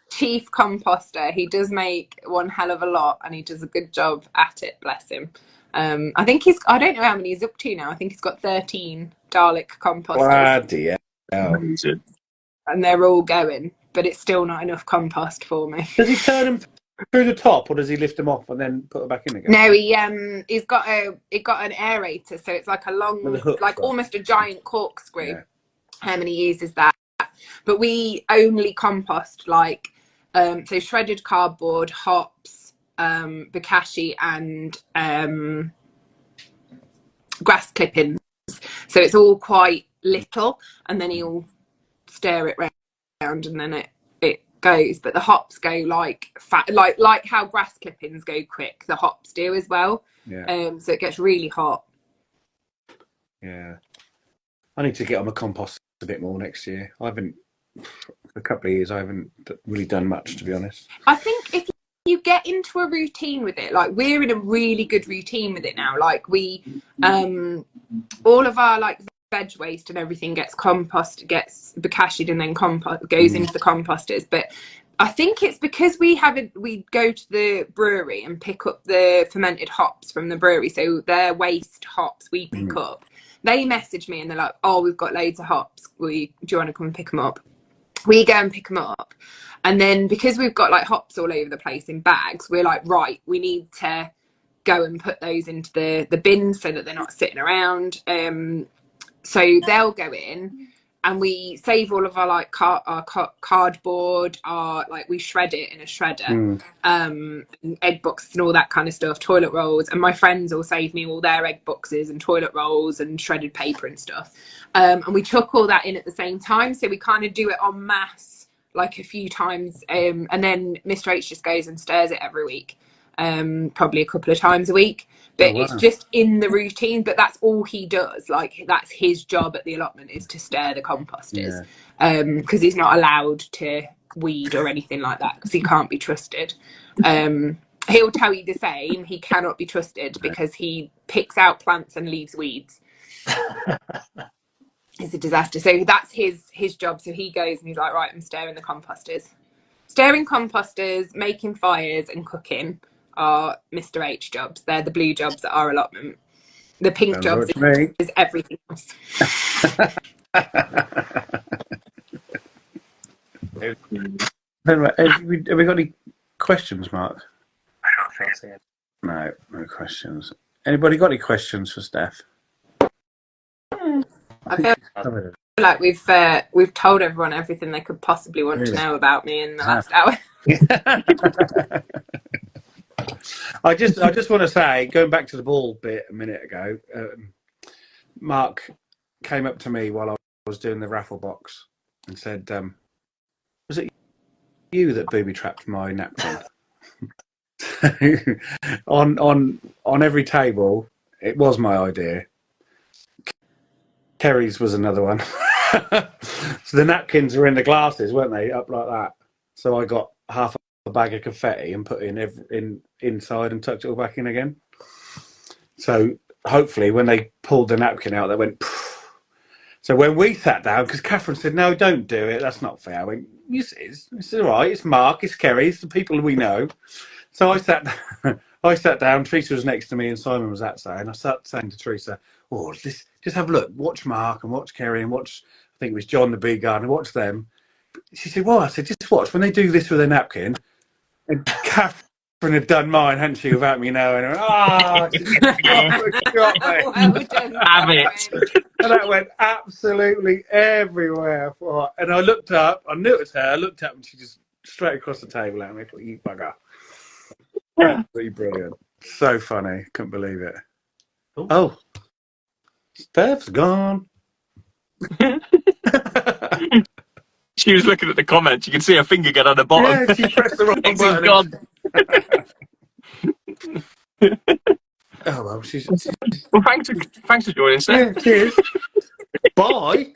chief composter. He does make one hell of a lot, and he does a good job at it, bless him. I think I don't know how many he's up to now. I think he's got 13 Dalek composters. Bloody hell. And they're all going, but it's still not enough compost for me. Does he turn them through the top, or does he lift them off and then put them back in again? No, he's got an aerator, so it's like a long, like almost a giant corkscrew. And he uses that. But we only compost like so shredded cardboard, hops, bokashi, and grass clippings. So it's all quite little, and then he'll stir it round, and then it goes, but the hops go like fat, like how grass clippings go quick, the hops do as well. So it gets really hot. Yeah, I need to get on my compost a bit more next year. I haven't, for a couple of years, I haven't really done much, to be honest. I think if you get into a routine with it, like we're in a really good routine with it now. Like we, all of our like veg waste and everything gets bokashied and then goes into the composters. But I think it's because we go to the brewery and pick up the fermented hops from the brewery, so their waste hops we pick up. They message me and they're like, oh, we've got loads of hops, do you want to come and pick them up? We go and pick them up, and then because we've got like hops all over the place in bags, we're like, right, we need to go and put those into the bin so that they're not sitting around. So they'll go in, and we save all of our like cardboard, we shred it in a shredder, egg boxes and all that kind of stuff, toilet rolls, and my friends will save me all their egg boxes and toilet rolls and shredded paper and stuff, and we chuck all that in at the same time, so we kind of do it en masse like a few times, and then Mr. H just goes and stirs it every week, probably a couple of times a week. But it's just in the routine, but that's all he does. Like, that's his job at the allotment, is to stir the composters, because he's not allowed to weed or anything like that, because he can't be trusted. He'll tell you the same. He cannot be trusted because he picks out plants and leaves weeds. It's a disaster. So that's his job. So he goes and he's like, right, I'm stirring the composters. Stirring composters, making fires and cooking are Mr. H jobs. They're the blue jobs at our allotment. The pink jobs is everything else. Have we got any questions, Mark? I don't think so. No questions. Anybody got any questions for Stef? I feel like we've told everyone everything they could possibly want to know about me in the last hour. I just want to say, going back to the ball bit a minute ago, Mark came up to me while I was doing the raffle box and said, was it you that booby trapped my napkin? on every table, it was my idea. Kerry's was another one. So the napkins were in the glasses, weren't they, up like that? So I got half a bag of confetti and put in inside and tucked it all back in again. So hopefully when they pulled the napkin out, they went poof. So when we sat down, because Catherine said, no, don't do it, that's not fair. I went, yes, it is. It's all right, it's Mark, it's Kerry, it's the people we know. So I sat down, Teresa was next to me and Simon was that side, and I sat saying to Teresa, oh, just have a look, watch Mark and watch Kerry and watch, I think it was John the bee gardener, watch them. She said, well, I said, just watch when they do this with a napkin. And Catherine had done mine, hadn't she, without me knowing. Well done. Have it. And that went absolutely everywhere. And I looked up, I knew it was her, I looked up and she just straight across the table at me, you bugger. Absolutely brilliant. So funny, couldn't believe it. Oh, Stef's gone. She was looking at the comments. You can see her finger get on the bottom. Yeah, she pressed the wrong button. Gone. Oh well, she's. Well, thanks for joining, Stef. Yeah, cheers. Bye.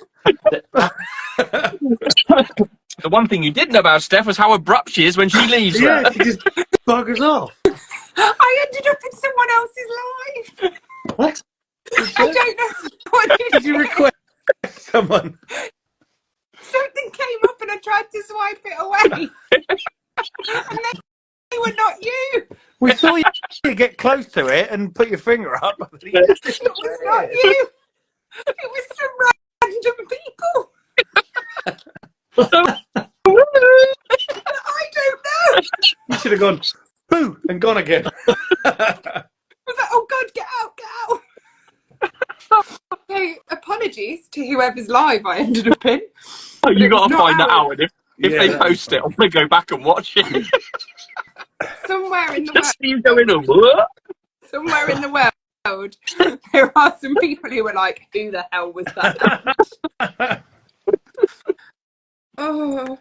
The one thing you didn't know about Stef was how abrupt she is when she leaves. Yeah, she just buggers off. I ended up in someone else's life. What? I don't know what Did you request someone? Something came up and I tried to swipe it away. And they were not you. We saw you get close to it and put your finger up. It was not you. It was some random people. I don't know. You should have gone, boo, and gone again. I was like, oh God, get out, get out. So, apologies to whoever's live I ended up in. Oh, you got to find that out. And if Yeah, they post it, I'm going to go back and watch it. Somewhere in the Just world. you going, what? Somewhere in the world, there are some people who are like, who the hell was that? Oh,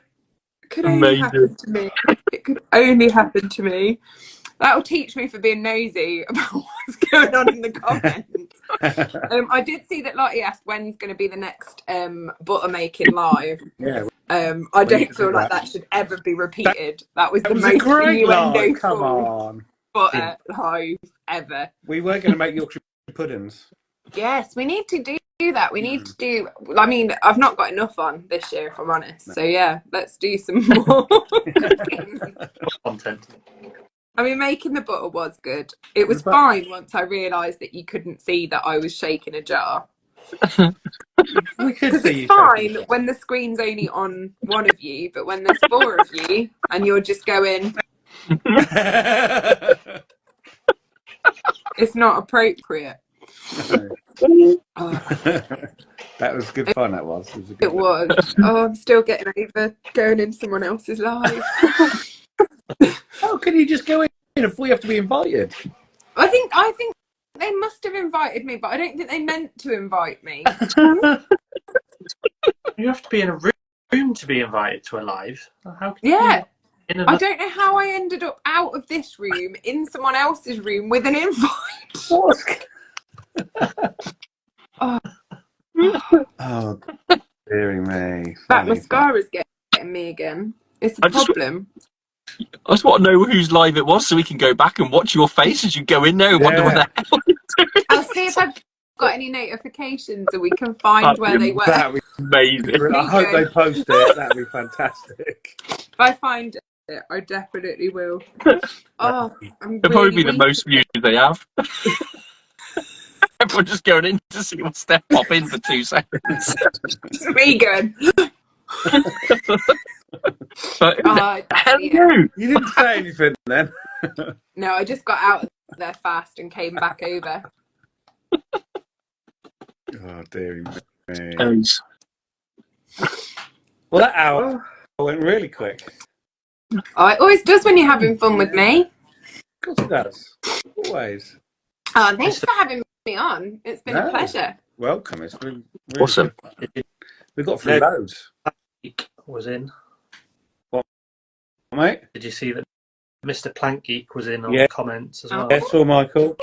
could only Amazing. happen to me. It could only happen to me. That'll teach me for being nosy about what's going on in the comments. I did see that Lottie asked when's going to be the next butter making live. Yeah. I don't feel like that should ever be repeated. That was the It was a most great innuendo live. Come full on. butter live ever. We were going to make Yorkshire puddings. Yes, we need to do that. We need to do. I mean, I've not got enough on this year, if I'm honest. So yeah, let's do some more. Content. I mean, making the butter was good. It was fine once I realised that you couldn't see that I was shaking a jar. We could Because see it's fine when the screen's only on one of you, but when there's four of you and you're just going, it's not appropriate. No. Oh, That was good fun. That was. It was. A good it was. Oh, I'm still getting over going in someone else's life. How can you just go in if we have to be invited? I think they must have invited me, but I don't think they meant to invite me. You have to be in a room to be invited to a live. How can Yeah. you I don't know how I ended up out of this room in someone else's room with an invite. Oh, dearie me. That mascara's getting me again. It's a problem. I just want to know whose live it was so we can go back and watch your face as you go in there and wonder what the hell you're doing. I'll see if I've got any notifications and we can find where they were. That'd be amazing. I hope they post it. That'd be fantastic. If I find it, I definitely will. Oh, I'm It'll probably be the most views they have. Everyone just going in to see what Stef pop in for 2 seconds. vegan. But hell Yeah. no. You didn't say anything then. No, I just got out of there fast and came back over. Oh, dearie me. Well, that hour went really quick. Oh, it always does when you're having fun with me. Of course it does. Always. Oh, thanks for having me on. It's been a pleasure. Welcome. It's been really Awesome. good. We've got through loads. Geek was in. Mate? Did you see that Mr. Plank Geek was in on Yeah. comments as well? Yes, all Michael.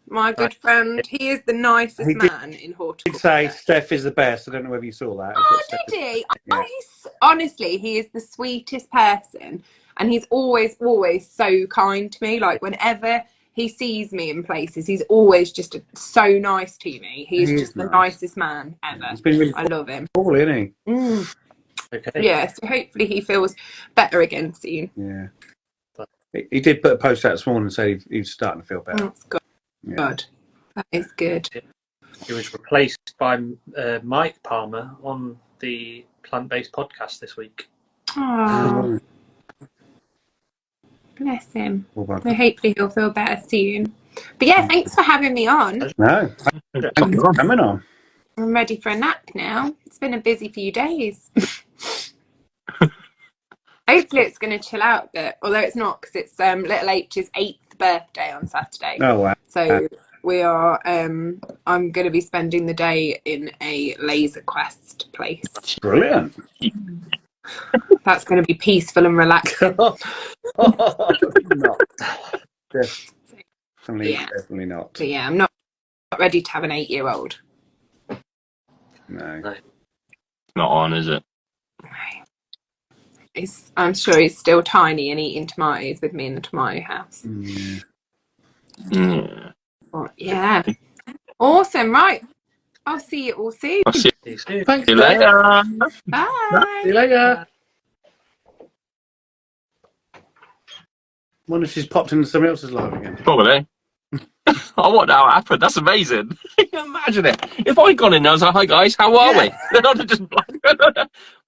My good friend, he is the nicest man in He'd horticulture. say Stef is the best. I don't know whether you saw that. Oh, did he? Oh, honestly, he is the sweetest person, and he's always so kind to me. Like whenever he sees me in places, he's always just so nice to me. He's just the nicest man ever. It's been really I love him. cool, isn't he? Mm. Okay. Yeah, so hopefully he feels better again soon. Yeah. He did put a post out this morning and say he's starting to feel better. That's good. Yeah. Good. That is good. He was replaced by Mike Palmer on the Plant-Based podcast this week. Oh, bless him. So hopefully he'll feel better soon. But yeah, thanks for having me on. No, thanks for coming on. I'm ready for a nap now. It's been a busy few days. Hopefully it's going to chill out a bit, although it's not, because it's little H's 8th birthday on Saturday. Oh, wow. So we are, I'm going to be spending the day in a laser quest place. Brilliant. That's going to be peaceful and relaxing. Not. Definitely not. But yeah, I'm not ready to have an 8-year-old. No. Not on, is it? I'm sure he's still tiny and eating tomatoes with me in the tomato house. Yeah. Mm. But yeah. Awesome, right. I'll see you all soon. I'll see See you soon. Thanks, you later. Bye. See you later. Wonder if she's popped into somebody else's live again. Probably. I wonder how it happened. That's amazing. Imagine it. If I'd gone in there, I was like, "Hi guys, how are we?" Then I'd have just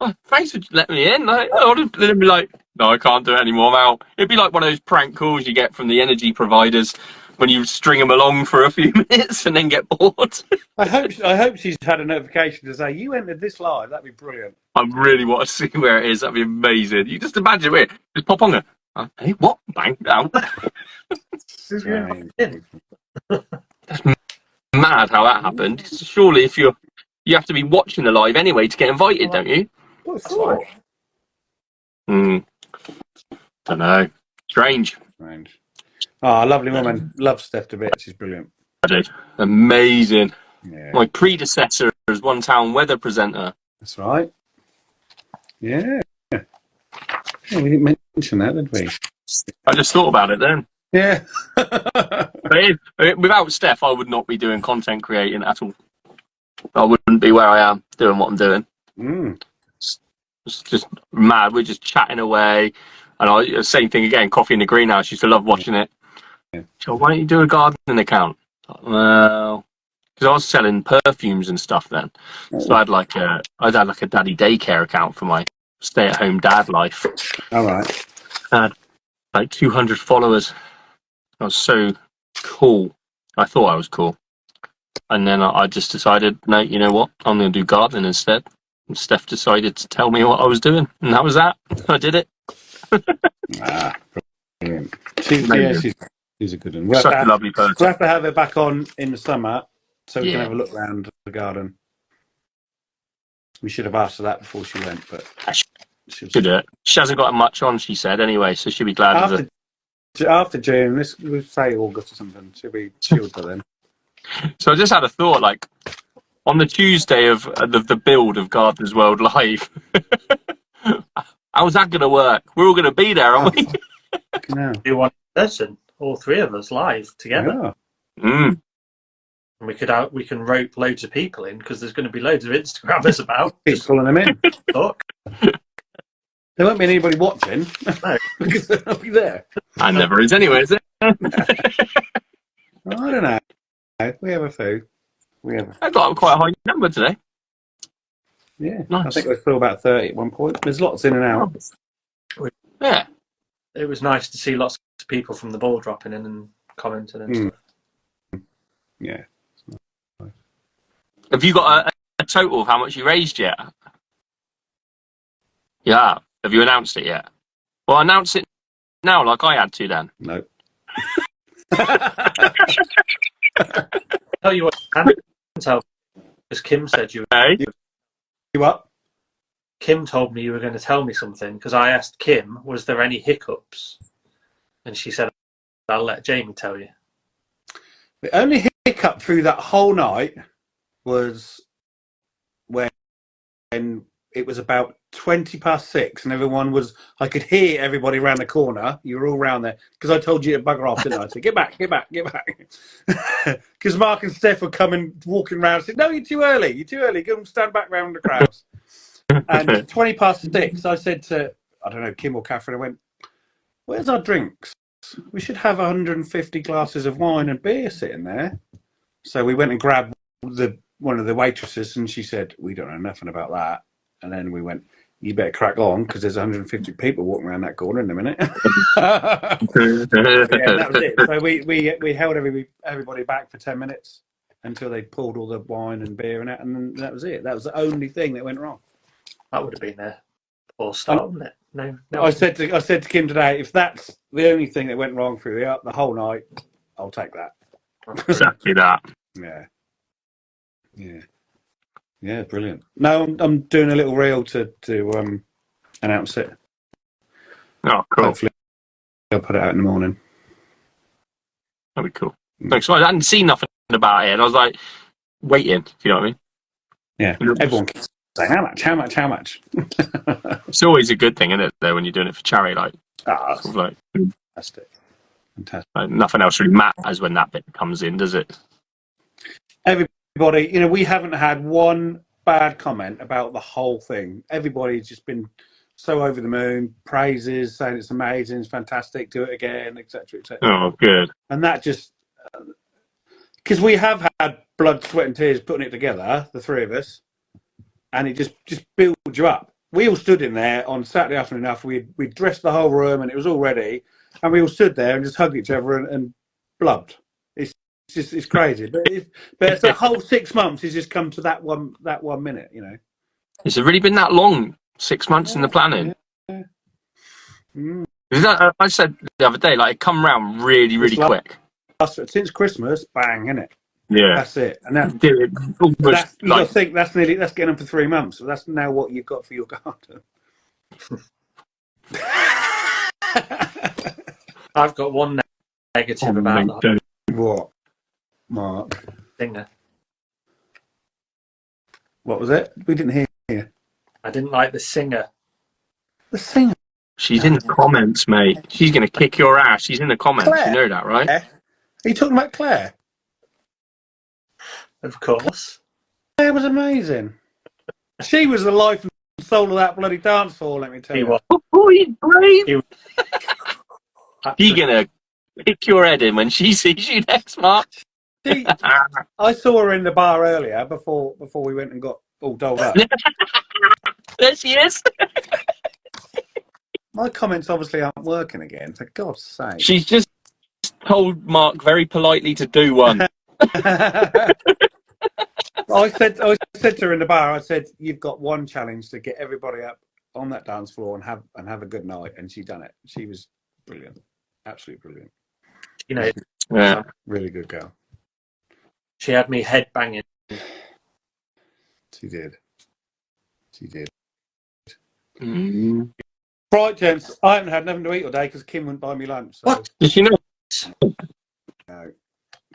oh, thanks for letting me in. Like, they'd be like, "No, I can't do it anymore. I'm out." It'd be like one of those prank calls you get from the energy providers when you string them along for a few minutes and then get bored. I hope she's had a notification to say you entered this live. That'd be brilliant. I really want to see where it is. That'd be amazing. You just imagine it. Just pop on there. Hey, what? Bang out. That's mad how that happened. Surely, if you have to be watching the live anyway to get invited, don't you? What for? Don't know. Strange. Oh, lovely woman. Love Stef to bits. She's brilliant. I do. Amazing. Yeah. My predecessor as One Town weather presenter. That's right. Yeah. Yeah, we didn't mention that, did we? I just thought about it then. Yeah. But without Stef, I would not be doing content creating at all. I wouldn't be where I am doing what I'm doing. It's just mad. We're just chatting away. And same thing again, Coffee in the Greenhouse. Used to love watching it. Yeah. So why don't you do a gardening account? Well, because I was selling perfumes and stuff then. So I'd had like a daddy daycare account for my stay-at-home dad life. All right. I had like 200 followers. I was so cool. I thought I was cool. And then I just decided, no, you know what? I'm going to do gardening instead. And Steph decided to tell me what I was doing. And that was that. I did it. Brilliant. She's a good one. Such a lovely person. We'll have to have her back on in the summer so we can have a look around the garden. We should have asked her that before she went, but she'll do it. She hasn't got much on, she said, anyway, so she'll be glad. After June, we'll say August or something. She'll be chilled by then. So I just had a thought, like, on the Tuesday of the build of Gardeners World Live, how's that going to work? We're all going to be there, aren't we? No. Do one person, all three of us live together. Yeah. And we can rope loads of people in because there's going to be loads of Instagrammers about. Keep pulling them in. Look. There won't be anybody watching. No. Because they'll not be there. And never is anyway, is it? I don't know. We have a few. I got quite a high number today. Yeah. Nice. I think we're still about 30 at one point. There's lots in and out. Yeah. It was nice to see lots of people from the ball dropping in and commenting and stuff. Yeah. Have you got a total of how much you raised yet? Yeah. Have you announced it yet? Well, announce it now, like I had to then. No. Tell you what, I can't tell, because Kim said you. Hey? You up? Kim told me you were going to tell me something because I asked Kim, was there any hiccups? And she said, I'll let Jamie tell you. The only hiccup through that whole night was when it was about 20:06 and everyone was, I could hear everybody around the corner. You were all around there because I told you to bugger off, didn't I? I said, get back. Because Mark and Steph were coming, walking around. I said, no, you're too early. Go and stand back round the crowds. And 20:06, I said to, I don't know, Kim or Catherine, I went, where's our drinks? We should have 150 glasses of wine and beer sitting there. So we went and grabbed one of the waitresses and she said, we don't know nothing about that. And then we went, you better crack on because there's 150 people walking around that corner in a minute. Yeah, that was it. So we held everybody back for 10 minutes until they poured all the wine and beer in it, and then that was it. That was the only thing that went wrong. That would have been a poor start, wouldn't it? No. I said to Kim today, if that's the only thing that went wrong through the whole night, I'll take that. Exactly that. Yeah, brilliant. No, I'm doing a little reel to announce it. Oh, cool. Hopefully I'll put it out in the morning. That'd be cool. Thanks. So I hadn't seen nothing about it, and I was like waiting. If you know what I mean? Yeah. Everyone keeps saying how much. It's always a good thing, isn't it? Though when you're doing it for charity, like, sort of like fantastic. Like, nothing else really matters when that bit comes in, does it? Everybody, we haven't had one bad comment about the whole thing. Everybody's just been so over the moon, praises, saying it's amazing, it's fantastic, do it again, etc., etc. Oh, good. And that just, because we have had blood, sweat and tears putting it together, the three of us, and it just builds you up. We all stood in there on Saturday afternoon after we dressed the whole room and it was all ready, and we all stood there and just hugged each other and blubbed. It's crazy, but it's the whole 6 months has just come to that one minute, Has it really been that long? 6 months in the planning? Yeah. I said the other day, like, it come round really, really quick. Since Christmas, bang, innit? Yeah, that's it. And that's getting on for 3 months. So that's now what you've got for your garden. I've got one negative about the What, Mark? singer. What was it? We didn't hear you. I didn't like the singer. The singer. She's in the comments, mate. She's going to kick your ass. She's in the comments. Claire. You know that, right? Are you talking about Claire? Of course. Claire was amazing. She was the life and soul of that bloody dance floor, let me tell He you. was. Oh, he's brave. He was. She's going to kick your head in when she sees you next, Mark. I saw her in the bar earlier before we went and got all dolled up. There she is. My comments obviously aren't working again, for God's sake. She's just told Mark very politely to do one. I said to her in the bar, I said, you've got one challenge to get everybody up on that dance floor and have a good night, and she done it. She was brilliant. Absolutely brilliant. You know, Yeah. Really good girl. she had me head banging. She did. Mm. Right, gents, I haven't had nothing to eat all day because Kim wouldn't buy me lunch. So, What? Did you know? no.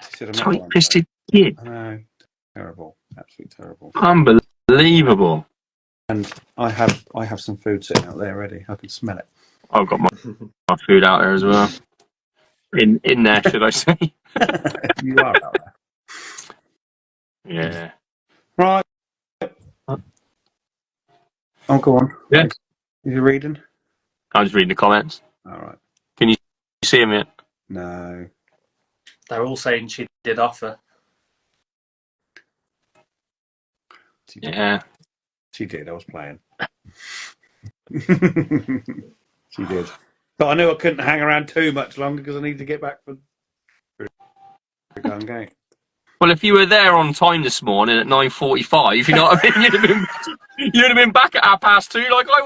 She said I'm not Tight-fisted kid. I know. Terrible. Absolutely terrible. Unbelievable. And I have some food sitting out there ready. I can smell it. I've got my food out there as well. In there, should I say? You are out there. Yeah. Right. Oh, go on. Yeah. Are you reading? I'm just reading the comments. All right. Can you see them yet? No. They're all saying she did offer. She did. Yeah. She did. I was playing. She did. But I knew I couldn't hang around too much longer because I need to get back for the gun game. Well, if you were there on time this morning at 9:45, you know what I mean, you'd have been back at 2:30 like I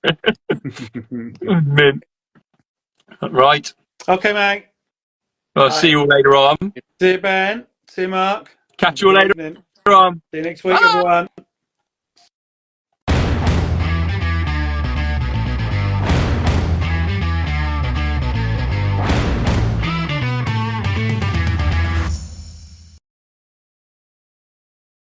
was. Mint. Right. Okay, mate. I'll see you all later on. See you, Ben. See you, Mark. Catch you all later on. See you next week, everyone.